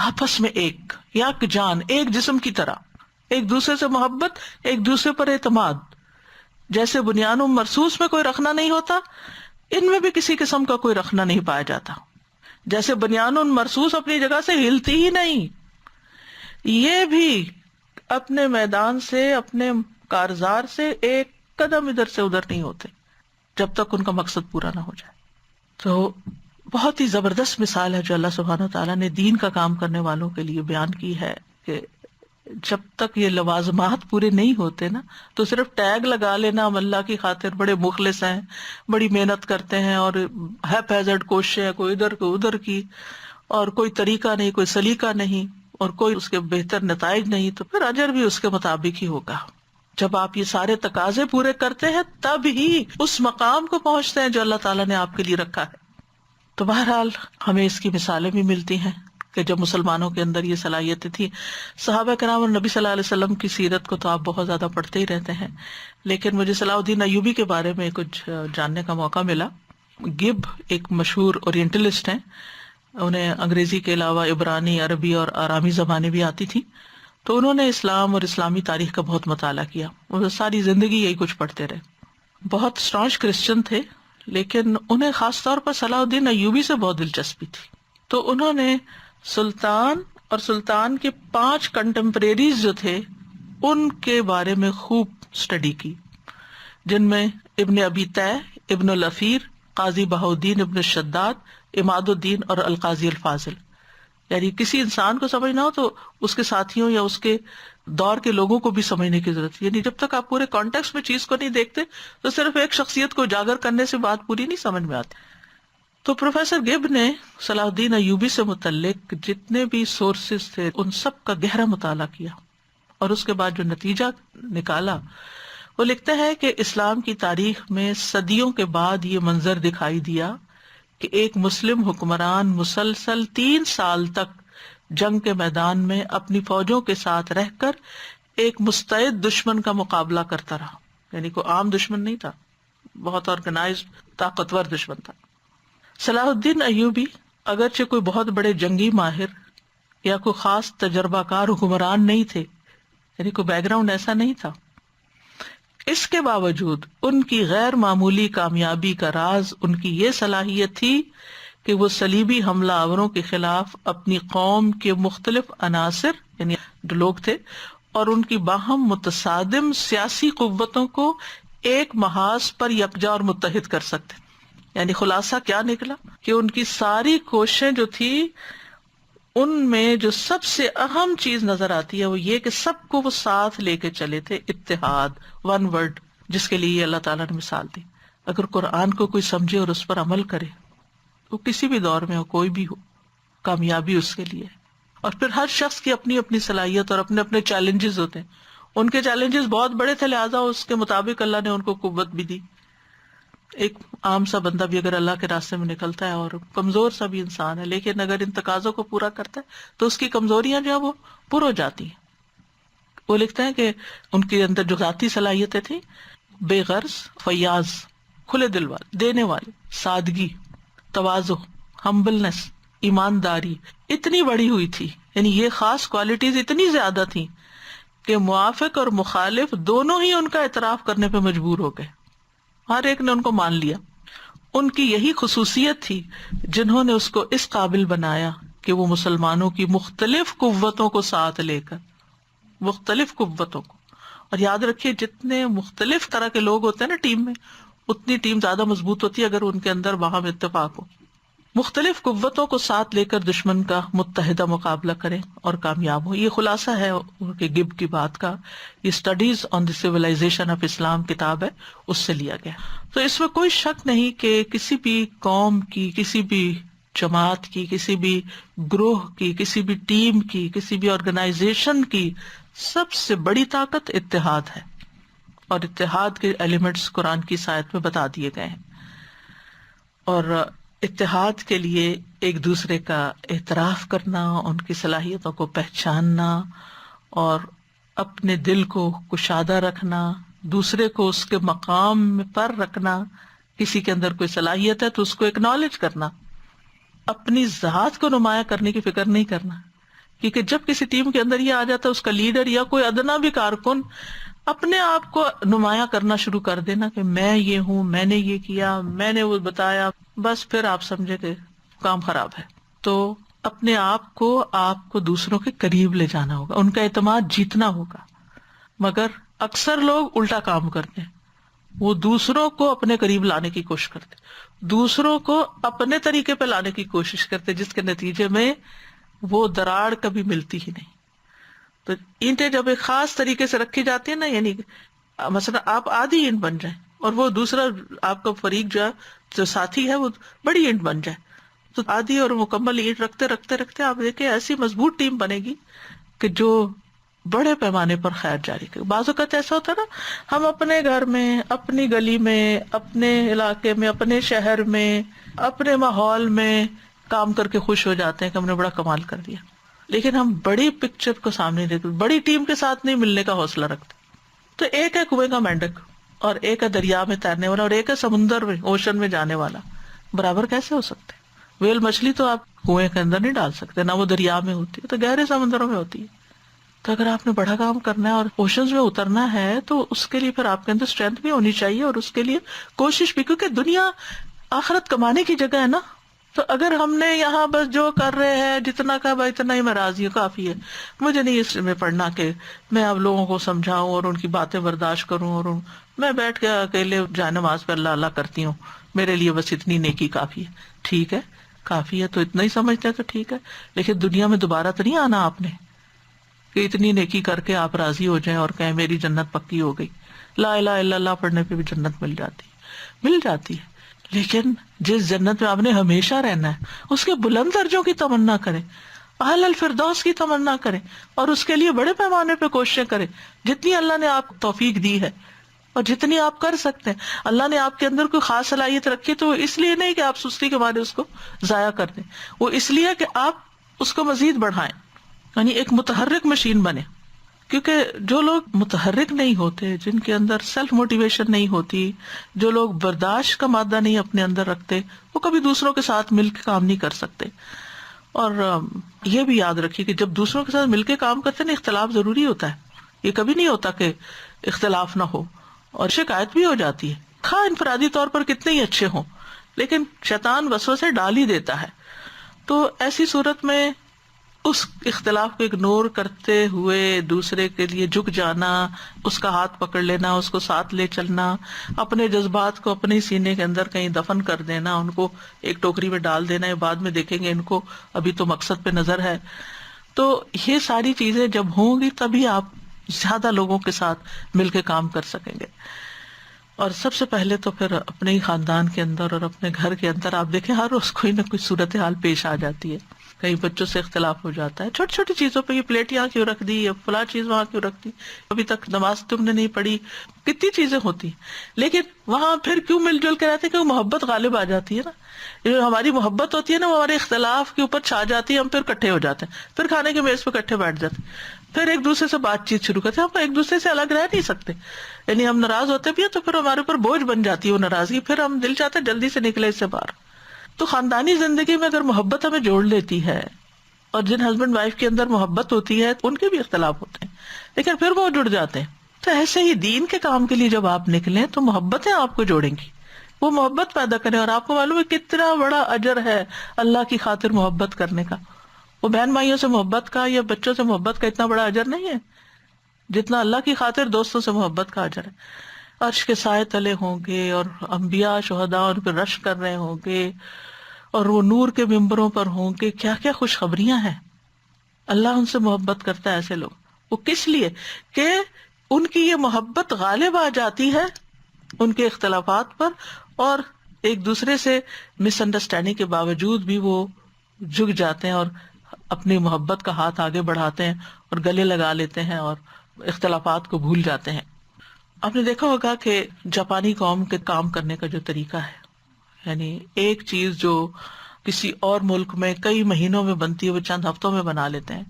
آپس میں ایک یکجان، ایک جسم کی طرح، ایک دوسرے سے محبت، ایک دوسرے پر اعتماد. جیسے بنیان مرصوص میں کوئی رکھنا نہیں ہوتا، ان میں بھی کسی قسم کا کوئی رکھنا نہیں پایا جاتا. جیسے بنیان مرصوص اپنی جگہ سے ہلتی ہی نہیں، یہ بھی اپنے میدان سے، اپنے کارزار سے ایک قدم ادھر سے ادھر نہیں ہوتے جب تک ان کا مقصد پورا نہ ہو جائے. تو بہت ہی زبردست مثال ہے جو اللہ سبحانہ وتعالیٰ نے دین کا کام کرنے والوں کے لیے بیان کی ہے کہ جب تک یہ لوازمات پورے نہیں ہوتے نا، تو صرف ٹیگ لگا لینا ہم اللہ کی خاطر بڑے مخلص ہیں، بڑی محنت کرتے ہیں، اور ہیپ ہیزرڈ کوششیں کوئی ادھر کوئی ادھر کی، اور کوئی طریقہ نہیں، کوئی سلیقہ نہیں، اور کوئی اس کے بہتر نتائج نہیں، تو پھر اجر بھی اس کے مطابق ہی ہوگا. جب آپ یہ سارے تقاضے پورے کرتے ہیں تب ہی اس مقام کو پہنچتے ہیں جو اللہ تعالیٰ نے آپ کے لیے رکھا ہے. تو بہرحال ہمیں اس کی مثالیں بھی ملتی ہیں کہ جب مسلمانوں کے اندر یہ صلاحیتیں تھیں. صحابہ کرام اور نبی صلی اللہ علیہ وسلم کی سیرت کو تو آپ بہت زیادہ پڑھتے ہی رہتے ہیں، لیکن مجھے صلاح الدین ایوبی کے بارے میں کچھ جاننے کا موقع ملا. گب ایک مشہور اورینٹلسٹ ہیں، انہیں انگریزی کے علاوہ عبرانی، عربی اور آرامی زبانیں بھی آتی تھیں. تو انہوں نے اسلام اور اسلامی تاریخ کا بہت مطالعہ کیا، وہ ساری زندگی یہی کچھ پڑھتے رہے. بہت اسٹانچ کرسچن تھے، لیکن انہیں خاص طور پر صلاح الدین ایوبی سے بہت دلچسپی تھی. تو انہوں نے سلطان اور سلطان کے 5 کنٹمپریریز جو تھے ان کے بارے میں خوب اسٹڈی کی، جن میں ابن ابی طے، ابن الاثیر، قاضی بہاؤدین ابن شداد، اماد الدین اور القاضی الفاضل. یعنی کسی انسان کو سمجھنا ہو تو اس کے ساتھیوں یا اس کے دور کے لوگوں کو بھی سمجھنے کی ضرورت ہے. یعنی جب تک آپ پورے کانٹیکسٹ میں چیز کو نہیں دیکھتے تو صرف ایک شخصیت کو اجاگر کرنے سے بات پوری نہیں سمجھ میں آتی. تو پروفیسر گب نے صلاح الدین ایوبی سے متعلق جتنے بھی سورسز تھے ان سب کا گہرا مطالعہ کیا، اور اس کے بعد جو نتیجہ نکالا وہ لکھتے ہیں کہ اسلام کی تاریخ میں صدیوں کے بعد یہ منظر دکھائی دیا کہ ایک مسلم حکمران مسلسل 3 سال تک جنگ کے میدان میں اپنی فوجوں کے ساتھ رہ کر ایک مستعد دشمن کا مقابلہ کرتا رہا. یعنی کوئی عام دشمن نہیں تھا، بہت آرگنائزڈ طاقتور دشمن تھا. صلاح الدین ایوبی اگرچہ کوئی بہت بڑے جنگی ماہر یا کوئی خاص تجربہ کار حکمران نہیں تھے، یعنی کوئی بیک گراؤنڈ ایسا نہیں تھا، اس کے باوجود ان کی غیر معمولی کامیابی کا راز ان کی یہ صلاحیت تھی کہ وہ صلیبی حملہ آوروں کے خلاف اپنی قوم کے مختلف عناصر یعنی جو لوگ تھے اور ان کی باہم متصادم سیاسی قوتوں کو ایک محاذ پر یکجا اور متحد کر سکتے. یعنی خلاصہ کیا نکلا کہ ان کی ساری کوششیں جو تھی ان میں جو سب سے اہم چیز نظر آتی ہے وہ یہ کہ سب کو وہ ساتھ لے کے چلے تھے، اتحاد، ون ورڈ، جس کے لیے اللہ تعالیٰ نے مثال دی. اگر قرآن کو کوئی سمجھے اور اس پر عمل کرے، وہ کسی بھی دور میں ہو، کوئی بھی ہو، کامیابی اس کے لیے. اور پھر ہر شخص کی اپنی اپنی صلاحیت اور اپنے اپنے چیلنجز ہوتے ہیں. ان کے چیلنجز بہت بڑے تھے، لہٰذا اس کے مطابق اللہ نے ان کو قوت بھی دی. ایک عام سا بندہ بھی اگر اللہ کے راستے میں نکلتا ہے اور کمزور سا بھی انسان ہے، لیکن اگر ان تقاضوں کو پورا کرتا ہے تو اس کی کمزوریاں جو ہے وہ پر ہو جاتی ہیں. وہ لکھتے ہیں کہ ان کے اندر جو ذاتی صلاحیتیں تھیں، بے غرض، فیاض، کھلے دل والے، دینے والے، سادگی، تواضع، ہمبلنس، ایمانداری اتنی بڑی ہوئی تھی. یعنی یہ خاص کوالٹیز اتنی زیادہ تھیں کہ موافق اور مخالف دونوں ہی ان کا اعتراف کرنے پہ مجبور ہو گئے. ہر ایک نے ان کو مان لیا. ان کی یہی خصوصیت تھی جنہوں نے اس کو اس قابل بنایا کہ وہ مسلمانوں کی مختلف قوتوں کو ساتھ لے کر، مختلف قوتوں کو، اور یاد رکھیے جتنے مختلف طرح کے لوگ ہوتے ہیں نا ٹیم میں، اتنی ٹیم زیادہ مضبوط ہوتی ہے اگر ان کے اندر باہم اتفاق ہو. مختلف قوتوں کو ساتھ لے کر دشمن کا متحدہ مقابلہ کریں اور کامیاب ہو. یہ خلاصہ ہے ان کے گب کی بات کا. یہ studies on the civilisation of Islam کتاب ہے، اس سے لیا گیا. تو اس میں کوئی شک نہیں کہ کسی بھی قوم کی، کسی بھی جماعت کی، کسی بھی گروہ کی، کسی بھی ٹیم کی، کسی بھی آرگنائزیشن کی سب سے بڑی طاقت اتحاد ہے، اور اتحاد کے ایلیمنٹس قرآن کی اس آیت میں بتا دیے گئے ہیں. اور اتحاد کے لیے ایک دوسرے کا اعتراف کرنا، ان کی صلاحیتوں کو پہچاننا اور اپنے دل کو کشادہ رکھنا، دوسرے کو اس کے مقام پر رکھنا. کسی کے اندر کوئی صلاحیت ہے تو اس کو اکنالج کرنا، اپنی ذات کو نمایاں کرنے کی فکر نہیں کرنا. کیونکہ جب کسی ٹیم کے اندر یہ آ جاتا ہے اس کا لیڈر یا کوئی ادنا بھی کارکن اپنے آپ کو نمایاں کرنا شروع کر دینا کہ میں یہ ہوں، میں نے یہ کیا، میں نے وہ بتایا، بس پھر آپ سمجھے کہ کام خراب ہے. تو اپنے آپ کو دوسروں کے قریب لے جانا ہوگا، ان کا اعتماد جیتنا ہوگا. مگر اکثر لوگ الٹا کام کرتے ہیں، وہ دوسروں کو اپنے قریب لانے کی کوشش کرتے، دوسروں کو اپنے طریقے پہ لانے کی کوشش کرتے، جس کے نتیجے میں وہ دراڑ کبھی ملتی ہی نہیں. تو اینٹیں جب ایک خاص طریقے سے رکھی جاتی ہیں نا، یعنی مثلا آپ آدھی اینٹ بن جائیں اور وہ دوسرا آپ کا فریق جو ساتھی ہے وہ بڑی اینٹ بن جائے، تو آدھی اور مکمل اینٹ رکھتے رکھتے رکھتے آپ دیکھیں ایسی مضبوط ٹیم بنے گی کہ جو بڑے پیمانے پر خیر جاری کرے. بعض اوقات ایسا ہوتا ہے نا، ہم اپنے گھر میں، اپنی گلی میں، اپنے علاقے میں، اپنے شہر میں، اپنے ماحول میں کام کر کے خوش ہو جاتے ہیں کہ ہم نے بڑا کمال کر دیا، لیکن ہم بڑی پکچر کو سامنے دیکھتے، بڑی ٹیم کے ساتھ نہیں ملنے کا حوصلہ رکھتے. تو ایک ہے کنویں کا مینڈک، اور ایک ہے دریا میں تیرنے والا، اور ایک ہے سمندر میں، اوشن میں جانے والا. برابر کیسے ہو سکتے؟ ویل مچھلی تو آپ کنویں کے اندر نہیں ڈال سکتے، نہ وہ دریا میں ہوتی ہے، تو گہرے سمندروں میں ہوتی ہے. تو اگر آپ نے بڑا کام کرنا ہے اور اوشنز میں اترنا ہے تو اس کے لیے پھر آپ کے اندر اسٹرینتھ بھی ہونی چاہیے، اور اس کے لیے کوشش بھی، کیونکہ دنیا آخرت کمانے کی جگہ ہے نا. تو اگر ہم نے یہاں بس جو کر رہے ہیں جتنا کا بھائی اتنا ہی میں راضی ہوں، کافی ہے، مجھے نہیں اس میں پڑھنا کہ میں اب لوگوں کو سمجھاؤں اور ان کی باتیں برداشت کروں، اور میں بیٹھ کے اکیلے جائے نماز پہ اللہ اللہ کرتی ہوں، میرے لیے بس اتنی نیکی کافی ہے. ٹھیک ہے، کافی ہے تو اتنا ہی سمجھتے ہیں تو ٹھیک ہے، لیکن دنیا میں دوبارہ تو نہیں آنا آپ نے کہ اتنی نیکی کر کے آپ راضی ہو جائیں اور کہیں میری جنت پکی ہو گئی. لا الہ الا اللہ پڑھنے پہ بھی جنت مل جاتی ہے. لیکن جس جنت میں آپ نے ہمیشہ رہنا ہے اس کے بلند درجوں کی تمنا کریں، اعلی الفردوس کی تمنا کریں، اور اس کے لیے بڑے پیمانے پہ کوششیں کریں جتنی اللہ نے آپ کو توفیق دی ہے اور جتنی آپ کر سکتے ہیں. اللہ نے آپ کے اندر کوئی خاص صلاحیت رکھی تو وہ اس لیے نہیں کہ آپ سستی کے مارے اس کو ضائع کر دیں، وہ اس لیے کہ آپ اس کو مزید بڑھائیں، یعنی ایک متحرک مشین بنے. کیونکہ جو لوگ متحرک نہیں ہوتے، جن کے اندر سیلف موٹیویشن نہیں ہوتی، جو لوگ برداشت کا مادہ نہیں اپنے اندر رکھتے، وہ کبھی دوسروں کے ساتھ مل کے کام نہیں کر سکتے. اور یہ بھی یاد رکھیے کہ جب دوسروں کے ساتھ مل کے کام کرتے ہیں نا، اختلاف ضروری ہوتا ہے. یہ کبھی نہیں ہوتا کہ اختلاف نہ ہو، اور شکایت بھی ہو جاتی ہے، خواہ انفرادی طور پر کتنے ہی اچھے ہوں، لیکن شیطان وسوسے ڈال ہی دیتا ہے. تو ایسی صورت میں اس اختلاف کو اگنور کرتے ہوئے دوسرے کے لیے جھک جانا، اس کا ہاتھ پکڑ لینا، اس کو ساتھ لے چلنا، اپنے جذبات کو اپنے سینے کے اندر کہیں دفن کر دینا، ان کو ایک ٹوکری میں ڈال دینا ہے، بعد میں دیکھیں گے ان کو، ابھی تو مقصد پہ نظر ہے. تو یہ ساری چیزیں جب ہوں گی تبھی آپ زیادہ لوگوں کے ساتھ مل کے کام کر سکیں گے. اور سب سے پہلے تو پھر اپنے ہی خاندان کے اندر اور اپنے گھر کے اندر آپ دیکھیں ہر روز کوئی نہ کوئی صورتحال پیش آ جاتی ہے. کئی بچوں سے اختلاف ہو جاتا ہے چھوٹی چھوٹی چیزوں پہ، یہ پلیٹ یہاں کیوں رکھ دی، یہ فلاں چیز وہاں کیوں رکھ دی، ابھی تک نماز تم نے نہیں پڑھی، کتنی چیزیں ہوتی ہیں، لیکن وہاں پھر کیوں مل جل کے رہتے ہیں؟ کہ محبت غالب آ جاتی ہے نا، جو ہماری محبت ہوتی ہے نا وہ ہمارے اختلاف کے اوپر چھا جاتی ہے، ہم پھر اکٹھے ہو جاتے ہیں، پھر کھانے کے میز پہ اکٹھے بیٹھ جاتے ہیں، پھر ایک دوسرے سے بات چیت شروع کرتے ہیں، ہم ایک دوسرے سے الگ رہ نہیں سکتے، یعنی ہم ناراض ہوتے بھی ہیں تو پھر ہمارے اوپر بوجھ بن جاتی ہے وہ ناراضگی، پھر ہم دل چاہتے ہیں جلدی سے نکلے اس سے باہر۔ تو خاندانی زندگی میں اگر محبت ہمیں جوڑ لیتی ہے، اور جن ہسبینڈ وائف کے اندر محبت ہوتی ہے ان کے بھی اختلاف ہوتے ہیں لیکن پھر وہ جڑ جاتے ہیں، تو ایسے ہی دین کے کام کے لیے جب آپ نکلیں تو محبتیں آپ کو جوڑیں گی، وہ محبت پیدا کریں، اور آپ کو معلوم ہے کتنا بڑا اجر ہے اللہ کی خاطر محبت کرنے کا، وہ بہن بھائیوں سے محبت کا یا بچوں سے محبت کا اتنا بڑا اجر نہیں ہے جتنا اللہ کی خاطر دوستوں سے محبت کا اجر ہے۔ عرش کے سائے تلے ہوں گے اور انبیاء شہداء ان پہ رش کر رہے ہوں گے اور وہ نور کے ممبروں پر ہوں گے، کیا کیا خوشخبریاں ہیں، اللہ ان سے محبت کرتا ہے ایسے لوگ، وہ کس لیے کہ ان کی یہ محبت غالب آ جاتی ہے ان کے اختلافات پر، اور ایک دوسرے سے مس انڈرسٹینڈنگ کے باوجود بھی وہ جھک جاتے ہیں اور اپنی محبت کا ہاتھ آگے بڑھاتے ہیں اور گلے لگا لیتے ہیں اور اختلافات کو بھول جاتے ہیں۔ آپ نے دیکھا ہوگا کہ جاپانی قوم کے کام کرنے کا جو طریقہ ہے، یعنی ایک چیز جو کسی اور ملک میں کئی مہینوں میں بنتی ہے وہ چند ہفتوں میں بنا لیتے ہیں،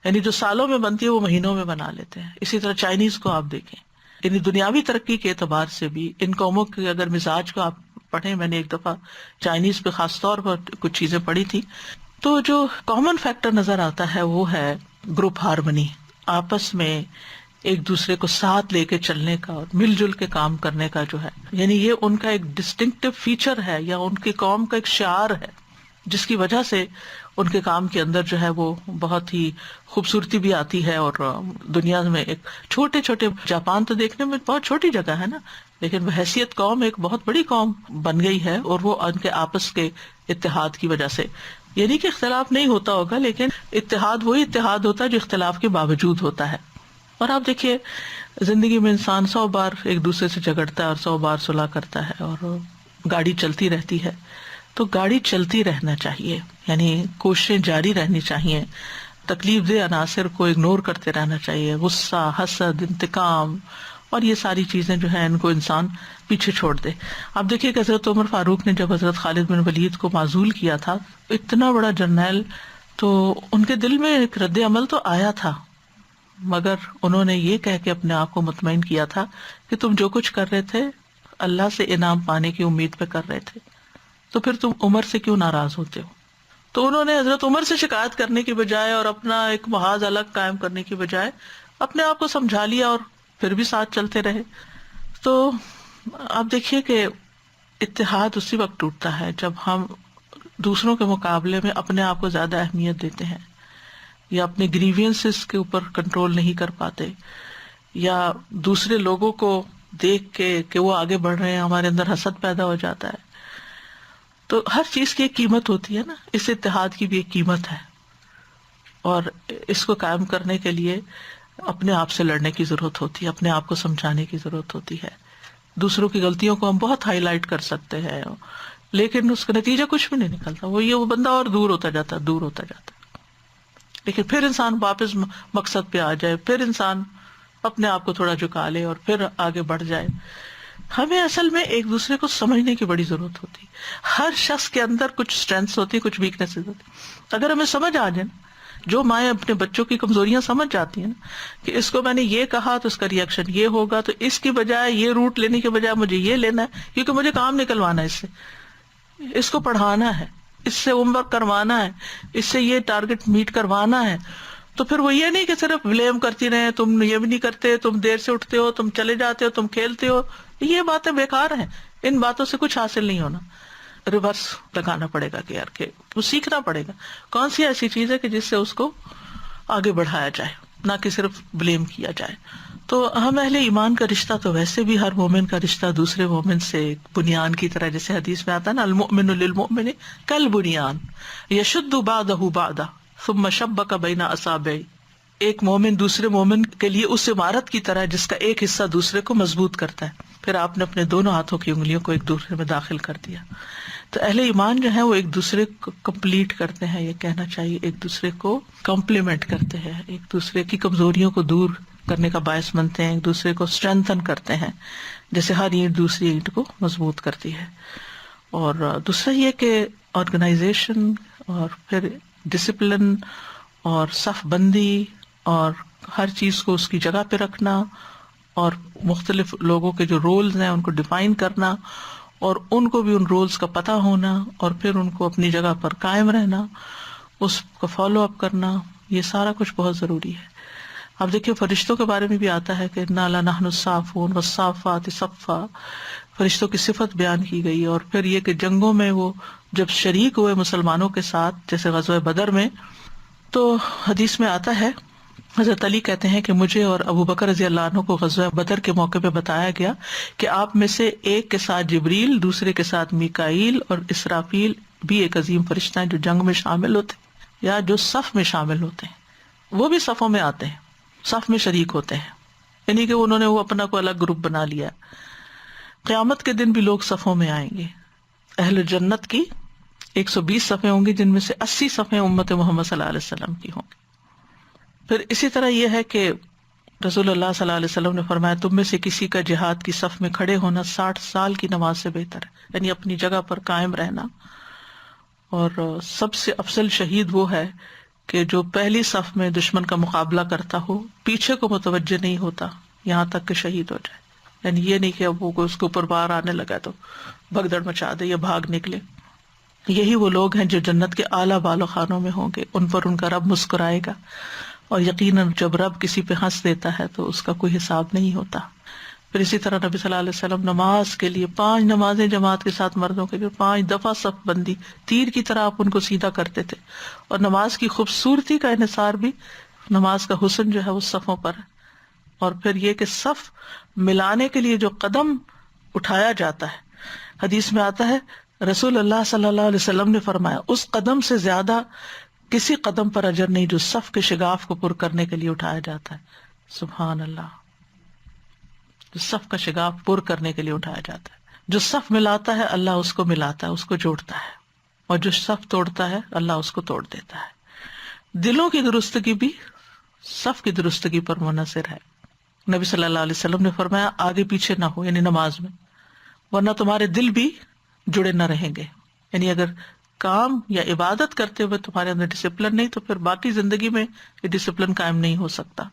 یعنی جو سالوں میں بنتی ہے وہ مہینوں میں بنا لیتے ہیں۔ اسی طرح چائنیز کو آپ دیکھیں، یعنی دنیاوی ترقی کے اعتبار سے بھی ان قوموں کے اگر مزاج کو آپ پڑھیں، میں نے ایک دفعہ چائنیز پہ خاص طور پر کچھ چیزیں پڑھی تھی، تو جو کامن فیکٹر نظر آتا ہے وہ ہے گروپ ہارمنی، آپس میں ایک دوسرے کو ساتھ لے کے چلنے کا اور مل جل کے کام کرنے کا جو ہے، یعنی یہ ان کا ایک ڈسٹنکٹیو فیچر ہے یا ان کی قوم کا ایک شعار ہے، جس کی وجہ سے ان کے کام کے اندر جو ہے وہ بہت ہی خوبصورتی بھی آتی ہے، اور دنیا میں ایک چھوٹے چھوٹے جاپان تو دیکھنے میں بہت چھوٹی جگہ ہے نا، لیکن بحیثیت قوم ایک بہت بڑی قوم بن گئی ہے، اور وہ ان کے آپس کے اتحاد کی وجہ سے، یعنی کہ اختلاف نہیں ہوتا ہوگا لیکن اتحاد وہی اتحاد ہوتا ہے جو اختلاف کے باوجود ہوتا ہے۔ اور آپ دیکھیے زندگی میں انسان 100 بار ایک دوسرے سے جھگڑتا ہے اور 100 بار صلح کرتا ہے، اور گاڑی چلتی رہتی ہے، تو گاڑی چلتی رہنا چاہیے، یعنی کوششیں جاری رہنی چاہیے، تکلیف دہ عناصر کو اگنور کرتے رہنا چاہیے، غصہ، حسد، انتقام اور یہ ساری چیزیں جو ہیں ان کو انسان پیچھے چھوڑ دے۔ آپ دیکھیے کہ حضرت عمر فاروق نے جب حضرت خالد بن ولید کو معزول کیا تھا، اتنا بڑا جرنیل، تو ان کے دل میں ایک رد عمل تو آیا تھا، مگر انہوں نے یہ کہہ کے اپنے آپ کو مطمئن کیا تھا کہ تم جو کچھ کر رہے تھے اللہ سے انعام پانے کی امید پہ کر رہے تھے، تو پھر تم عمر سے کیوں ناراض ہوتے ہو؟ تو انہوں نے حضرت عمر سے شکایت کرنے کی بجائے اور اپنا ایک محاذ الگ قائم کرنے کی بجائے اپنے آپ کو سمجھا لیا اور پھر بھی ساتھ چلتے رہے۔ تو آپ دیکھیے کہ اتحاد اسی وقت ٹوٹتا ہے جب ہم دوسروں کے مقابلے میں اپنے آپ کو زیادہ اہمیت دیتے ہیں، یا اپنے گریوینسز کے اوپر کنٹرول نہیں کر پاتے، یا دوسرے لوگوں کو دیکھ کے کہ وہ آگے بڑھ رہے ہیں ہمارے اندر حسد پیدا ہو جاتا ہے۔ تو ہر چیز کی ایک قیمت ہوتی ہے نا، اس اتحاد کی بھی ایک قیمت ہے، اور اس کو قائم کرنے کے لیے اپنے آپ سے لڑنے کی ضرورت ہوتی ہے، اپنے آپ کو سمجھانے کی ضرورت ہوتی ہے۔ دوسروں کی غلطیوں کو ہم بہت ہائی لائٹ کر سکتے ہیں لیکن اس کا نتیجہ کچھ بھی نہیں نکلتا، وہ بندہ اور دور ہوتا جاتا ہے، لیکن پھر انسان واپس مقصد پہ آ جائے، پھر انسان اپنے آپ کو تھوڑا جھکا لے اور پھر آگے بڑھ جائے۔ ہمیں اصل میں ایک دوسرے کو سمجھنے کی بڑی ضرورت ہوتی ہے، ہر شخص کے اندر کچھ اسٹرینتھس ہوتی، کچھ ویکنیسز ہوتی، اگر ہمیں سمجھ آ جائے، جو مائیں اپنے بچوں کی کمزوریاں سمجھ جاتی ہیں نا، کہ اس کو میں نے یہ کہا تو اس کا ریئیکشن یہ ہوگا، تو اس کی بجائے یہ روٹ لینے کے بجائے مجھے یہ لینا ہے کیونکہ مجھے کام نکلوانا ہے، اس سے اس کو پڑھانا ہے، اس سے ہوم ورک کروانا ہے، اس سے یہ ٹارگٹ میٹ کروانا ہے، تو پھر وہ یہ نہیں کہ صرف بلیم کرتی رہے، تم یہ بھی نہیں کرتے، تم دیر سے اٹھتے ہو، تم چلے جاتے ہو، تم کھیلتے ہو، یہ باتیں بیکار ہیں، ان باتوں سے کچھ حاصل نہیں ہونا۔ ریورس لگانا پڑے گا کہ یار کہ وہ سیکھنا پڑے گا کون سی ایسی چیز ہے کہ جس سے اس کو آگے بڑھایا جائے، نہ کہ صرف بلیم کیا جائے۔ تو ہم اہل ایمان کا رشتہ تو ویسے بھی ہر مومن کا رشتہ دوسرے مومن سے بنیان کی طرح، جیسے حدیث میں آتا ہے نا، المؤمن للمؤمن کالبنیان یشد بعضہ بعضا ثم شبک بین اصابعہ، ایک مومن دوسرے مومن کے لیے اس عمارت کی طرح جس کا ایک حصہ دوسرے کو مضبوط کرتا ہے، پھر آپ نے اپنے دونوں ہاتھوں کی انگلیوں کو ایک دوسرے میں داخل کر دیا۔ تو اہل ایمان جو ہے وہ ایک دوسرے کو کمپلیٹ کرتے ہیں، یہ کہنا چاہیے ایک دوسرے کو کمپلیمنٹ کرتے ہیں، ایک دوسرے کی کمزوریوں کو دور کرنے کا باعث بنتے ہیں، ایک دوسرے کو اسٹرینتھن کرتے ہیں، جیسے ہر اینٹ دوسری اینٹ کو مضبوط کرتی ہے۔ اور دوسرا یہ کہ آرگنائزیشن اور پھر ڈسپلن اور صف بندی اور ہر چیز کو اس کی جگہ پہ رکھنا اور مختلف لوگوں کے جو رولز ہیں ان کو ڈیفائن کرنا اور ان کو بھی ان رولز کا پتہ ہونا اور پھر ان کو اپنی جگہ پر قائم رہنا، اس کا فالو اپ کرنا، یہ سارا کچھ بہت ضروری ہے۔ اب دیکھیے فرشتوں کے بارے میں بھی آتا ہے کہ انا لنحن الصافون والصافات صفا، فرشتوں کی صفت بیان کی گئی، اور پھر یہ کہ جنگوں میں وہ جب شریک ہوئے مسلمانوں کے ساتھ جیسے غزوہ بدر میں، تو حدیث میں آتا ہے حضرت علی کہتے ہیں کہ مجھے اور ابو بکر رضی اللہ عنہ کو غزوہ بدر کے موقع پہ بتایا گیا کہ آپ میں سے ایک کے ساتھ جبریل، دوسرے کے ساتھ میکائیل اور اسرافیل بھی ایک عظیم فرشتہ ہیں جو جنگ میں شامل ہوتے ہیں یا جو صف میں شامل ہوتے ہیں، وہ بھی صفوں میں آتے ہیں، صف میں شریک ہوتے ہیں، یعنی کہ انہوں نے وہ اپنا کوئی الگ گروپ بنا لیا۔ قیامت کے دن بھی لوگ صفوں میں آئیں گے، اہل جنت کی 120 صفیں ہوں گی جن میں سے 80 صفیں امت محمد صلی اللہ علیہ وسلم کی ہوں گی۔ پھر اسی طرح یہ ہے کہ رسول اللہ صلی اللہ علیہ وسلم نے فرمایا تم میں سے کسی کا جہاد کی صف میں کھڑے ہونا 60 سال کی نماز سے بہتر ہے، یعنی اپنی جگہ پر قائم رہنا۔ اور سب سے افضل شہید وہ ہے کہ جو پہلی صف میں دشمن کا مقابلہ کرتا ہو، پیچھے کو متوجہ نہیں ہوتا یہاں تک کہ شہید ہو جائے، یعنی یہ نہیں کہ اب وہ اس کے اوپر بار آنے لگا تو بھگدڑ مچا دے یا بھاگ نکلے۔ یہی وہ لوگ ہیں جو جنت کے اعلیٰ بالوں خانوں میں ہوں گے، ان پر ان کا رب مسکرائے گا، اور یقیناً جب رب کسی پہ ہنس دیتا ہے تو اس کا کوئی حساب نہیں ہوتا۔ پھر اسی طرح نبی صلی اللہ علیہ وسلم نماز کے لیے 5 نمازیں جماعت کے ساتھ مردوں کے لیے 5 دفعہ صف بندی، تیر کی طرح آپ ان کو سیدھا کرتے تھے۔ اور نماز کی خوبصورتی کا انحصار بھی، نماز کا حسن جو ہے وہ صفوں پر ہے۔ اور پھر یہ کہ صف ملانے کے لیے جو قدم اٹھایا جاتا ہے، حدیث میں آتا ہے رسول اللہ صلی اللہ علیہ وسلم نے فرمایا اس قدم سے زیادہ کسی قدم پر اجر نہیں جو صف کے شگاف کو پر کرنے کے لیے اٹھایا جاتا ہے۔ سبحان اللہ، جو صف کا شگاف پر کرنے کے لیے اٹھایا جاتا ہے۔ جو صف ملاتا ہے اللہ اس کو ملاتا ہے، اس کو جوڑتا ہے، اور جو صف توڑتا ہے اللہ اس کو توڑ دیتا ہے۔ دلوں کی درستگی بھی صف کی درستگی پر منحصر ہے۔ نبی صلی اللہ علیہ وسلم نے فرمایا آگے پیچھے نہ ہو، یعنی نماز میں، ورنہ تمہارے دل بھی جڑے نہ رہیں گے۔ یعنی اگر کام یا عبادت کرتے ہوئے تمہارے اندر ڈسپلن نہیں تو پھر باقی زندگی میں یہ ڈسپلن قائم نہیں ہو سکتا۔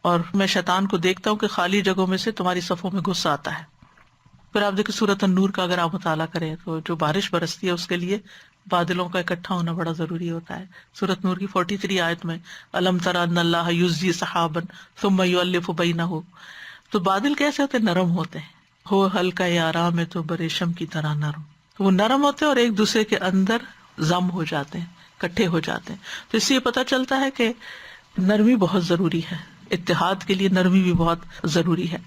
اور میں شیطان کو دیکھتا ہوں کہ خالی جگہوں میں سے تمہاری صفوں میں گھس آتا ہے۔ پھر آپ دیکھیں سورۃ النور کا اگر آپ مطالعہ کریں تو جو بارش برستی ہے اس کے لیے بادلوں کا اکٹھا ہونا بڑا ضروری ہوتا ہے۔ سورۃ نور کی 43 آیت میں الم تر ان اللہ یزجی سحابا ثم یؤلف بینہ، تو بادل کیسے ہوتے ہیں؟ نرم ہوتے ہیں، ہو ہلکا یا آرام ہے تو بریشم کی طرح نرم، تو وہ نرم ہوتے ہیں اور ایک دوسرے کے اندر ضم ہو جاتے ہیں، کٹھے ہو جاتے ہیں۔ تو اس سے یہ پتہ چلتا ہے کہ نرمی بہت ضروری ہے، اتحاد کے لیے نرمی بھی بہت ضروری ہے۔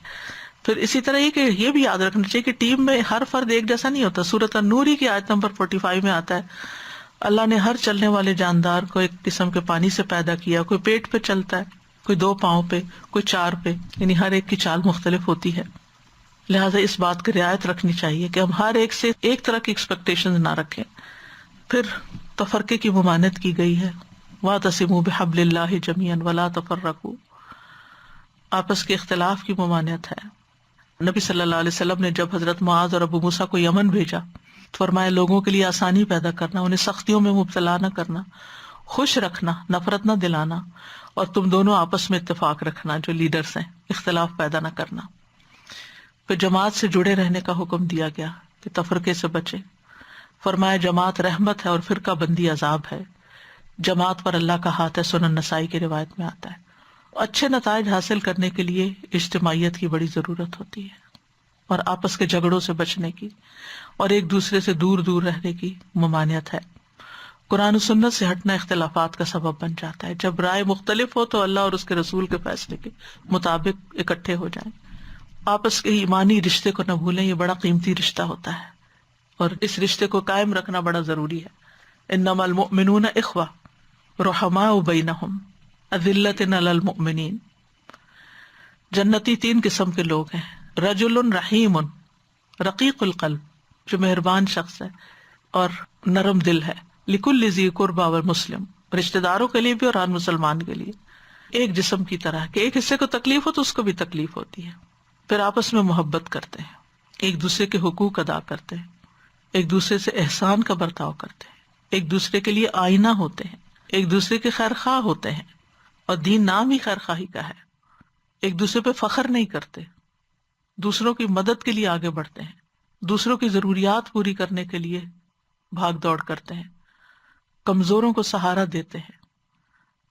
پھر اسی طرح یہ کہ یہ بھی یاد رکھنا چاہیے کہ ٹیم میں ہر فرد ایک جیسا نہیں ہوتا۔ سورۃ النور کی آیت نمبر 45 میں آتا ہے اللہ نے ہر چلنے والے جاندار کو ایک قسم کے پانی سے پیدا کیا، کوئی پیٹ پہ چلتا ہے، کوئی 2 پاؤں پہ، کوئی 4 پہ، یعنی ہر ایک کی چال مختلف ہوتی ہے۔ لہٰذا اس بات کی رعایت رکھنی چاہیے کہ ہم ہر ایک سے ایک طرح کی ایکسپیکٹیشن نہ رکھیں۔ پھر تفرقے کی ممانعت کی گئی ہے، وَاعْتَصِمُوا بِحَبْلِ اللَّهِ جَمِيعًا وَلَا تَفَرَّقُوا، آپس کے اختلاف کی ممانعت ہے۔ نبی صلی اللہ علیہ وسلم نے جب حضرت معاذ اور ابو موسیٰ کو یمن بھیجا تو فرمایا لوگوں کے لیے آسانی پیدا کرنا، انہیں سختیوں میں مبتلا نہ کرنا، خوش رکھنا، نفرت نہ دلانا، اور تم دونوں آپس میں اتفاق رکھنا جو لیڈرز ہیں، اختلاف پیدا نہ کرنا۔ پھر جماعت سے جڑے رہنے کا حکم دیا گیا کہ تفرقے سے بچے۔ فرمایا جماعت رحمت ہے اور فرقہ بندی عذاب ہے، جماعت پر اللہ کا ہاتھ ہے، سنن نسائی کی روایت میں آتا ہے۔ اچھے نتائج حاصل کرنے کے لیے اجتماعیت کی بڑی ضرورت ہوتی ہے، اور آپس کے جھگڑوں سے بچنے کی اور ایک دوسرے سے دور دور رہنے کی ممانعت ہے۔ قرآن و سنت سے ہٹنا اختلافات کا سبب بن جاتا ہے۔ جب رائے مختلف ہو تو اللہ اور اس کے رسول کے فیصلے کے مطابق اکٹھے ہو جائیں۔ آپس کے ایمانی رشتے کو نہ بھولیں، یہ بڑا قیمتی رشتہ ہوتا ہے اور اس رشتے کو قائم رکھنا بڑا ضروری ہے۔ انما المؤمنون اخوہ رحماء بینہم اذلۃ علی المؤمنین۔ جنتی 3 قسم کے لوگ ہیں، رجل رحیم رقیق القلب، جو مہربان شخص ہے اور نرم دل ہے. لکل ذی قربی والمسلم، رشتہ داروں کے لیے بھی اور ہر مسلمان کے لیے ایک جسم کی طرح کہ ایک حصے کو تکلیف ہو تو اس کو بھی تکلیف ہوتی ہے. پھر آپس میں محبت کرتے ہیں، ایک دوسرے کے حقوق ادا کرتے ہیں، ایک دوسرے سے احسان کا برتاؤ کرتے ہیں، ایک دوسرے کے لیے آئینہ ہوتے ہیں، ایک دوسرے کے خیر خواہ ہوتے ہیں. اور دین نام ہی خیر خواہی کا ہے. ایک دوسرے پہ فخر نہیں کرتے، دوسروں کی مدد کے لیے آگے بڑھتے ہیں، دوسروں کی ضروریات پوری کرنے کے لیے بھاگ دوڑ کرتے ہیں، کمزوروں کو سہارا دیتے ہیں،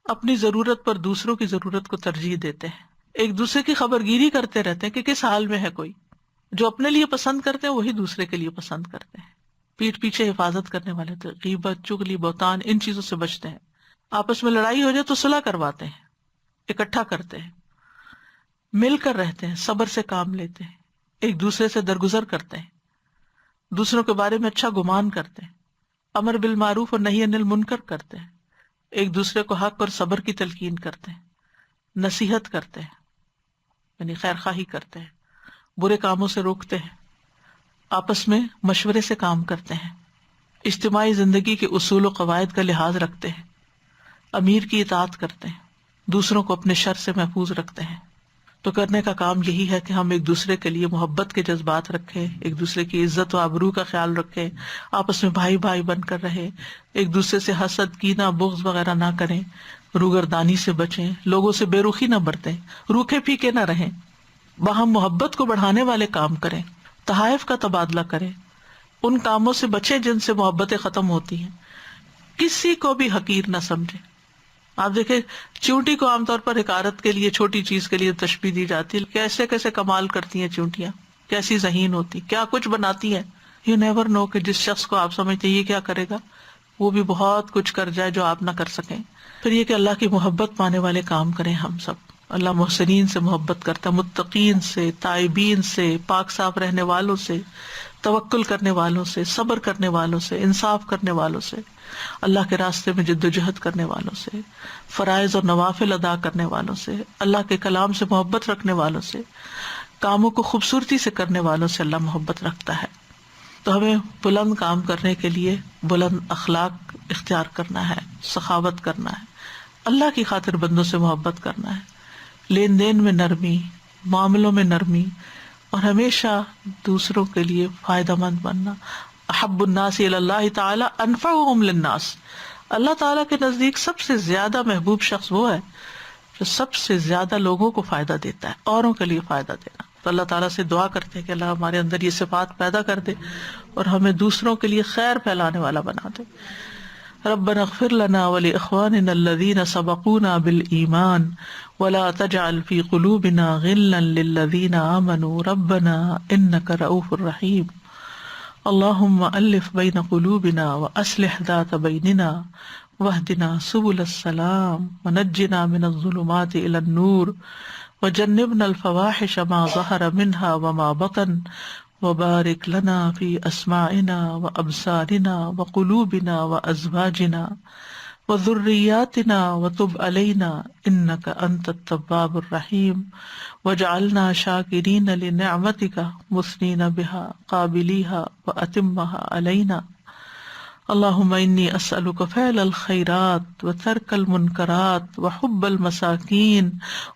اپنی ضرورت پر دوسروں کی ضرورت کو ترجیح دیتے ہیں، ایک دوسرے کی خبرگیری کرتے رہتے ہیں کہ کس حال میں ہے کوئی. جو اپنے لیے پسند کرتے ہیں وہی دوسرے کے لیے پسند کرتے ہیں. پیٹھ پیچھے حفاظت کرنے والے تھے، غیبت، چغلی، بہتان، ان چیزوں سے بچتے ہیں. آپس میں لڑائی ہو جائے تو صلح کرواتے ہیں، اکٹھا کرتے ہیں، مل کر رہتے ہیں، صبر سے کام لیتے ہیں، ایک دوسرے سے درگزر کرتے ہیں، دوسروں کے بارے میں اچھا گمان کرتے ہیں، امر بالمعروف اور نہی عن المنکر کرتے ہیں، ایک دوسرے کو حق اور صبر کی تلقین کرتے ہیں، نصیحت کرتے ہیں یعنی خیر خواہی کرتے ہیں، برے کاموں سے روکتے ہیں، آپس میں مشورے سے کام کرتے ہیں، اجتماعی زندگی کے اصول و قواعد کا لحاظ رکھتے ہیں، امیر کی اطاعت کرتے ہیں، دوسروں کو اپنے شر سے محفوظ رکھتے ہیں. تو کرنے کا کام یہی ہے کہ ہم ایک دوسرے کے لیے محبت کے جذبات رکھیں، ایک دوسرے کی عزت و آبرو کا خیال رکھیں، آپس میں بھائی بھائی بن کر رہیں، ایک دوسرے سے حسد، کینہ، بغض وغیرہ نہ کریں، روگردانی سے بچیں، لوگوں سے بے رخی نہ برتیں، روکھے پھیکے نہ رہیں، باہم محبت کو بڑھانے والے کام کریں، تحائف کا تبادلہ کریں، ان کاموں سے بچیں جن سے محبتیں ختم ہوتی ہیں، کسی کو بھی حقیر نہ سمجھیں. آپ دیکھیں چیونٹی کو عام طور پر حقارت کے لیے، چھوٹی چیز کے لیے تشبیہ دی جاتی ہے. کیسے کیسے کمال کرتی ہیں چیونٹیاں، کیسی ذہین ہوتی، کیا کچھ بناتی ہیں. یو نیور نو کہ جس شخص کو آپ سمجھتے یہ کیا کرے گا وہ بھی بہت کچھ کر جائے جو آپ نہ کر سکیں. پھر یہ کہ اللہ کی محبت پانے والے کام کریں ہم سب. اللہ محسنین سے محبت کرتا، متقین سے، تائبین سے، پاک صاف رہنے والوں سے، توکل کرنے والوں سے، صبر کرنے والوں سے، انصاف کرنے والوں سے، اللہ کے راستے میں جد و جہد کرنے والوں سے، فرائض اور نوافل ادا کرنے والوں سے، اللہ کے کلام سے محبت رکھنے والوں سے، کاموں کو خوبصورتی سے کرنے والوں سے اللہ محبت رکھتا ہے. تو ہمیں بلند کام کرنے کے لیے بلند اخلاق اختیار کرنا ہے، سخاوت کرنا ہے، اللہ کی خاطر بندوں سے محبت کرنا ہے، لین دین میں نرمی، معاملوں میں نرمی، اور ہمیشہ دوسروں کے لیے فائدہ مند بننا. احب الناس الی اللہ تعالی انفعهم للناس. اللہ تعالیٰ کے نزدیک سب سے زیادہ محبوب شخص وہ ہے جو سب سے زیادہ لوگوں کو فائدہ دیتا ہے، اوروں کے لیے فائدہ دینا. تو اللہ تعالیٰ سے دعا کرتے ہیں کہ اللہ ہمارے اندر یہ صفات پیدا کر دے اور ہمیں دوسروں کے لیے خیر پھیلانے والا بنا دے. ربنا اغفر لنا ولاخواننا الذين سبقونا بالایمان ولا تجعل في قلوبنا غلا للذين آمنوا ربنا انك رؤوف رحيم. اللهم الف بين قلوبنا واصلح ذات بيننا واهدنا سبل السلام ونجنا من الظلمات الى النور وجنبنا الفواحش ما ظهر منها وما بطن وبارك لنا في اسماعنا وابصارنا وقلوبنا وازواجنا وذرياتنا وتب علينا انك انت التواب الرحيم وجعلنا شاكرين لنعمتك مثنين بها قابليها واتمها علينا. اللهم إني أسألك فعل الخيرات وترك المنكرات وحب المساكين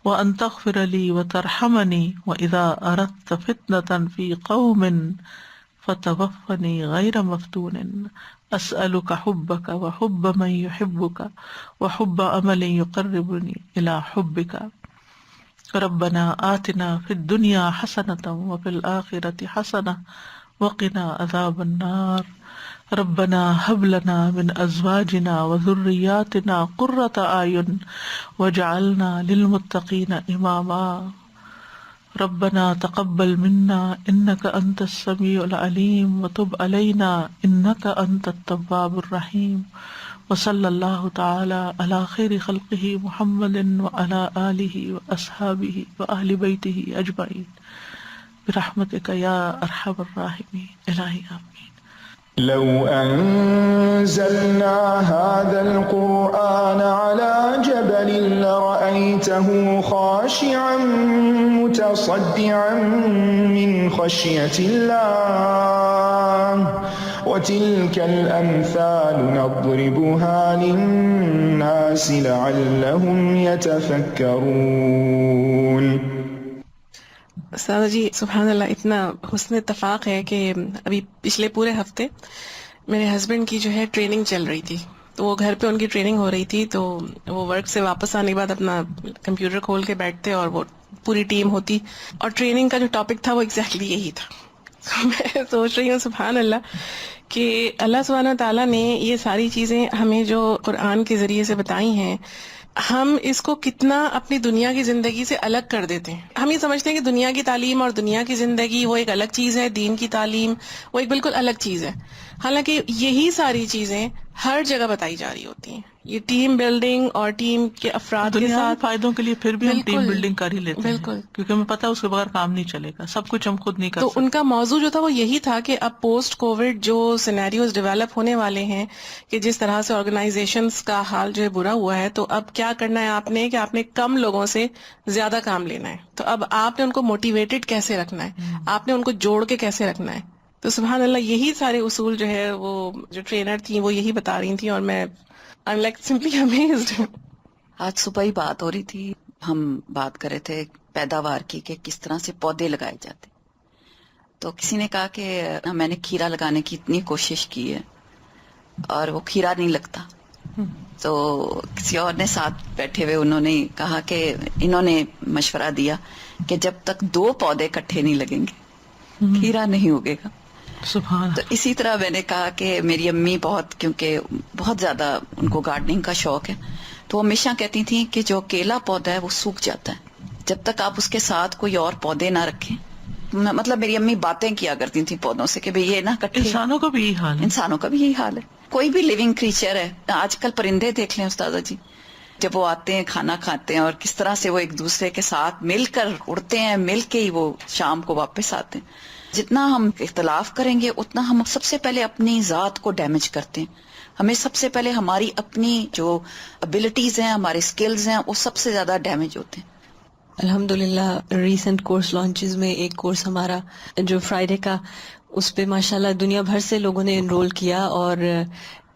وأن تغفر لي وترحمني وإذا أردت فتنة في قوم فتوفني غير مفتون. أسألك حبك وحب من يحبك وحب عمل يقربني إلى حبك. ربنا آتنا في الدنيا حسنة وفي الآخرة حسنة وقنا عذاب النار. ربنا هب لنا من ازواجنا وذرياتنا قرة اعين واجعلنا للمتقين اماما. ربنا تقبل منا انك انت السميع العليم وتب علينا انك انت التواب الرحيم. وصلى الله تعالى على خير خلقه محمد وعلى آله وأصحابه وأهل بيته أجمعين برحمتك يا أرحم الراحمين. إلهي آمين. لو أنزلنا هذا القرآن على جبل لرأيته خاشعا متصدعا من خشية الله وتلك الأمثال نضربها للناس لعلهم يتفكرون. سادہ جی سبحان اللہ، اتنا حسن اتفاق ہے کہ ابھی پچھلے پورے ہفتے میرے ہسبینڈ کی جو ہے ٹریننگ چل رہی تھی، تو وہ گھر پہ ان کی ٹریننگ ہو رہی تھی، تو وہ ورک سے واپس آنے کے بعد اپنا کمپیوٹر کھول کے بیٹھتے اور وہ پوری ٹیم ہوتی، اور ٹریننگ کا جو ٹاپک تھا وہ ایگزیکٹلی یہی تھا. میں سوچ رہی ہوں سبحان اللہ کہ اللہ سبحانہ تعالیٰ نے یہ ساری چیزیں ہمیں جو قرآن کے ذریعے سے بتائی ہیں، ہم اس کو کتنا اپنی دنیا کی زندگی سے الگ کر دیتے ہیں. ہم یہ سمجھتے ہیں کہ دنیا کی تعلیم اور دنیا کی زندگی وہ ایک الگ چیز ہے، دین کی تعلیم وہ ایک بالکل الگ چیز ہے، حالانکہ یہی ساری چیزیں ہر جگہ بتائی جا رہی ہوتی ہیں. یہ ٹیم بلڈنگ اور ٹیم کے افراد کے دنیاوی ساتھ فائدوں کے لیے پھر بھی ہم ٹیم بالکل، بلڈنگ کر ہی لیتے ہیں، بالکل. کیونکہ ہمیں پتہ ہے اس کے بغیر کام نہیں چلے گا، سب کچھ ہم خود نہیں کر تو سکتے. ان کا موضوع جو تھا وہ یہی تھا کہ اب پوسٹ کووڈ جو سینیریوز ڈیولپ ہونے والے ہیں، کہ جس طرح سے آرگنائزیشنز کا حال جو ہے برا ہوا ہے، تو اب کیا کرنا ہے آپ نے کہ آپ نے کم لوگوں سے زیادہ کام لینا ہے. تو اب آپ نے ان کو موٹیویٹڈ کیسے رکھنا ہے، آپ نے ان کو جوڑ کے کیسے رکھنا ہے. تو سبحان اللہ یہی سارے اصول جو ہے وہ جو ٹرینر تھیں وہ یہی بتا رہی تھیں، اور میں I'm like simply amazed. آج صبح ہی بات ہو رہی تھی، ہم بات کر رہے تھے پیداوار کی کہ کس طرح سے پودے لگائے جاتے. تو کسی نے کہا کہ میں نے کھیرا لگانے کی اتنی کوشش کی ہے اور وہ کھیرا نہیں لگتا. تو کسی اور نے ساتھ بیٹھے ہوئے انہوں نے کہا کہ انہوں نے مشورہ دیا کہ جب تک 2 پودے اکٹھے نہیں لگیں گے کھیرا نہیں اگے گا. سبحان تو اسی طرح میں نے کہا کہ میری امی کیونکہ بہت زیادہ ان کو گارڈننگ کا شوق ہے، تو وہ ہمیشہ کہتی تھیں کہ جو کیلا پودا ہے وہ سوکھ جاتا ہے جب تک آپ اس کے ساتھ کوئی اور پودے نہ رکھیں. مطلب میری امی باتیں کیا کرتی تھیں پودوں سے کہ بھئی یہ نہ کٹے. انسانوں کا بھی یہی حال ہے. انسانوں کا بھی یہی حال ہے. کوئی بھی لیونگ کریچر ہے، آج کل پرندے دیکھ لیں استاذہ جی، جب وہ آتے ہیں کھانا کھاتے ہیں اور کس طرح سے وہ ایک دوسرے کے ساتھ مل کر اڑتے ہیں، مل کے ہی وہ شام کو واپس آتے ہیں. جتنا ہم اختلاف کریں گے اتنا ہم سب سے پہلے اپنی ذات کو ڈیمیج کرتے ہیں. ہمیں سب سے پہلے ہماری اپنی جو ابیلٹیز ہیں، ہمارے اسکلز ہیں، وہ سب سے زیادہ ڈیمیج ہوتے ہیں. الحمدللہ ریسنٹ کورس لانچز میں ایک کورس ہمارا جو فرائیڈے کا، اس پہ ماشاءاللہ دنیا بھر سے لوگوں نے انرول کیا، اور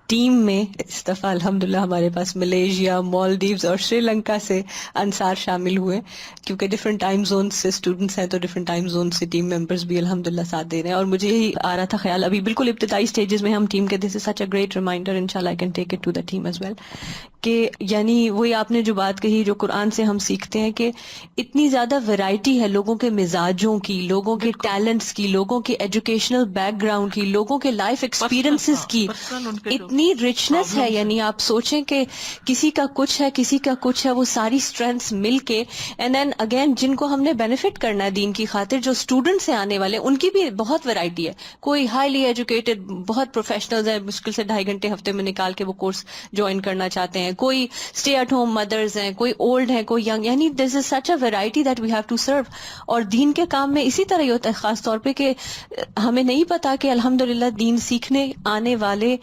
ٹیم میں اس دفعہ الحمدللہ ہمارے پاس ملیشیا، مالدیوز اور سری لنکا سے انصار شامل ہوئے، کیونکہ ڈفرینٹ ٹائم زون سے اسٹوڈنٹس ہیں تو ڈفرینٹ ٹائم زون سے ٹیم ممبرس بھی الحمدللہ ساتھ دے رہے ہیں. اور مجھے یہی آ رہا تھا خیال ابھی بالکل ابتدائی سٹیجز میں ہم ٹیم کے، دس is such a great reminder, انشاءاللہ I can take it to the team as well, کہ یعنی وہی آپ نے جو بات کہی جو قرآن سے ہم سیکھتے ہیں کہ اتنی زیادہ ویرائٹی ہے لوگوں کے مزاجوں کی، لوگوں کے ٹیلنٹس کی، لوگوں کے ایجوکیشنل بیک گراؤنڈ کی، لوگوں کے لائف ایکسپیرینسز کی، اتنی رچنس ہے. یعنی آپ سوچیں کہ کسی کا کچھ ہے، کسی کا کچھ ہے، وہ ساری اسٹرینتھس مل کے، اینڈ دین اگین جن کو ہم نے بینیفٹ کرنا ہے دین کی خاطر، جو اسٹوڈنٹس ہیں آنے والے، ان کی بھی بہت ویرائٹی ہے. کوئی ہائیلی ایجوکیٹڈ بہت پروفیشنلز ہیں، مشکل سے 2.5 گھنٹے ہفتے میں نکال کے وہ کورس جوائن کرنا چاہتے ہیں، کوئی اسٹے ایٹ ہوم مدرز ہیں، کوئی اولڈ ہیں، کوئی ینگ، یعنی this is such a variety that we have to serve. اور دین کے کام میں اسی طرح ہی ہوتا ہے، خاص طور پہ کہ ہمیں نہیں پتا کہ الحمدللہ دین سیکھنے آنے والے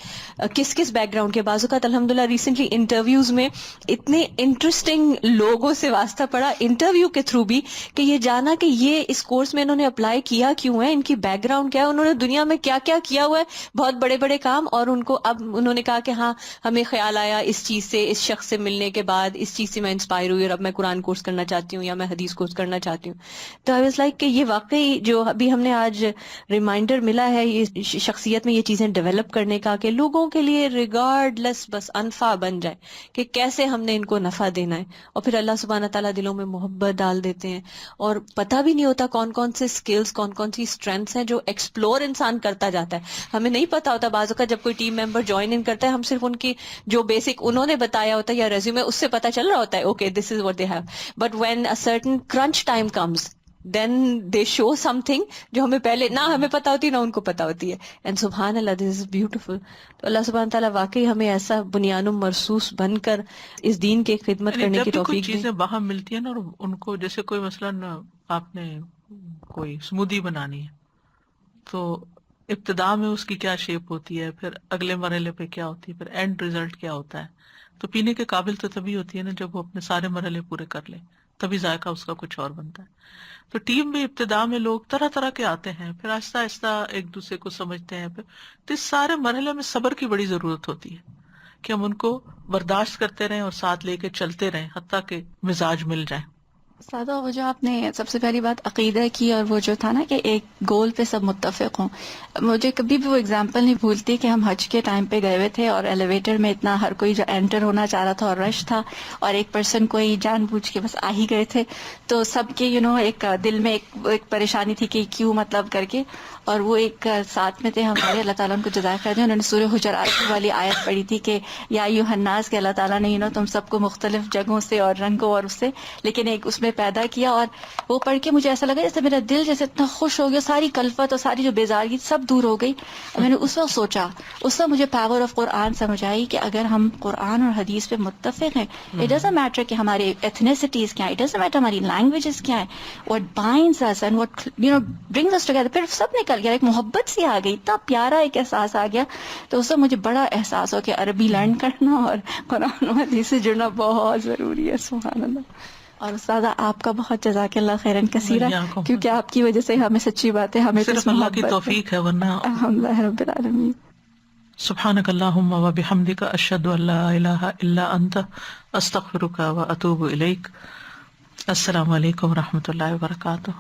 کس کس بیک گراؤنڈ کے. بعض اوقات الحمدللہ ریسنٹلی انٹرویوز میں اتنے انٹرسٹنگ لوگوں سے واسطہ پڑا انٹرویو کے تھرو بھی، کہ یہ جانا کہ یہ اس کورس میں انہوں نے اپلائی کیا کیوں ہے، ان کی بیک گراؤنڈ کیا ہے، انہوں نے دنیا میں کیا کیا کیا ہوا ہے، بہت بڑے بڑے کام. اور ان کو اب انہوں نے کہا کہ ہاں ہمیں خیال آیا اس چیز سے، اس شخص سے ملنے کے بعد اس چیز سے میں انسپائر ہوئی اور اب میں قرآن کورس کرنا چاہتی ہوں یا میں حدیث کورس کرنا چاہتی ہوں. تو آئی واز لائک کہ یہ واقعی جو ابھی ہم نے آج ریمائنڈر ملا ہے یہ شخصیت میں یہ چیزیں ڈیولپ کرنے کا، کہ لوگوں کے لیے ریگارڈ لیس بس انفع بن جائے کہ کیسے ہم نے ان کو نفع دینا ہے. اور پھر اللہ سبحانہ تعالیٰ دلوں میں محبت ڈال دیتے ہیں، اور پتہ بھی نہیں ہوتا کون کون سے اسکلز، کون کون سی اسٹرینتھس ہیں جو ایکسپلور انسان کرتا جاتا ہے. ہمیں نہیں پتا ہوتا بعض اوقات جب کوئی ٹیم ممبر جوائن ان کرتا ہے، ہم صرف ان کی جو بیسک انہوں نے بتایا ہوتا ہے یا ریزیومے اس سے پتہ چل رہا ہوتا ہے okay this is what they have, but when a certain crunch time comes then they show something جو ہمیں پہلے نہ ہمیں پتا ہوتی نہ ان کو پتا ہوتی ہے. اینڈ سبحان اللہ دس از بیوٹیفل. تو اللہ سبحانہ تعالیٰ واقعی ہمیں ایسا بنیان مرصوص بن کر اس دین کی خدمت کرنے کی جب بھی کوئی توفیق دے. چیزیں باہر ملتی ہیں نا، اور ان کو جیسے کوئی مثلاً آپ نے کوئی اسمودی بنانی ہے تو ابتدا میں اس کی کیا شیپ ہوتی ہے، پھر اگلے مرحلے پہ کیا ہوتی ہے، پھر اینڈ ریزلٹ کیا ہوتا ہے. تو پینے کے قابل تو تبھی ہوتی ہے نا جب وہ اپنے سارے مرحلے پورے کر لے، تبھی ذائقہ اس کا کچھ اور بنتا ہے. تو ٹیم میں ابتدا میں لوگ طرح طرح کے آتے ہیں، پھر آہستہ آہستہ ایک دوسرے کو سمجھتے ہیں. پھر تو اس سارے مرحلے میں صبر کی بڑی ضرورت ہوتی ہے کہ ہم ان کو برداشت کرتے رہیں اور ساتھ لے کے چلتے رہیں حتیٰ کہ مزاج مل جائیں. سادہ وہ جو آپ نے سب سے پہلی بات عقیدہ کی، اور وہ جو تھا نا کہ ایک گول پہ سب متفق ہوں. مجھے کبھی بھی وہ اگزامپل نہیں بھولتی کہ ہم حج کے ٹائم پہ گئے ہوئے تھے اور ایلیویٹر میں اتنا ہر کوئی جو انٹر ہونا چاہ رہا تھا اور رش تھا، اور ایک پرسن کوئی جان بوجھ کے بس آ ہی گئے تھے. تو سب کے ایک دل میں ایک پریشانی تھی کہ کیوں مطلب کر کے، اور وہ ایک ساتھ میں تھے ہمارے، اللہ تعالیٰ ان کو جزائے خیر دے، انہوں نے سورہ حجرات والی آیت پڑھی تھی کہ یا ایھا الناس، کہ اللہ تعالیٰ نے تم سب کو مختلف جگہوں سے اور رنگوں اور اس سے لیکن ایک اس میں پیدا کیا. اور وہ پڑھ کے مجھے ایسا لگا جیسے میرا دل جیسے اتنا خوش ہو گیا، ساری کلفت اور ساری جو بیزارگی سب دور ہو گئی. میں نے اس وقت سوچا، اس وقت مجھے پاور آف قرآن سمجھ آئی کہ اگر ہم قرآن اور حدیث پہ متفق ہیں، اٹ ڈزنٹ میٹر کہ ہمارے ایتھنیسٹیز کیا ہیں، اٹ ڈزنٹ میٹر ہماری لینگویجز کیا ہیں، what binds us and what brings us together. پھر سب نکل گیا، ایک محبت سی آ گئی، اتنا پیارا ایک احساس آ گیا. تو اس وقت مجھے بڑا احساس ہو کہ عربی لرن کرنا اور قرآن و حدیث سے جڑنا بہت ضروری ہے. سبحان اللہ. اور استاذہ آپ کا بہت جزاک اللہ خیرن کثیرا، کیونکہ آپ کی وجہ سے ہمیں سچی بات ہے، ہمیں صرف اللہ کی توفیق ہے، ورنہ الحمدللہ رب العالمین. سبحانک اللہم و بحمدک، اشہد ان لا الہ الا انت، استغفرک و اتوب الیک. السلام علیکم و رحمۃ اللہ وبرکاتہ.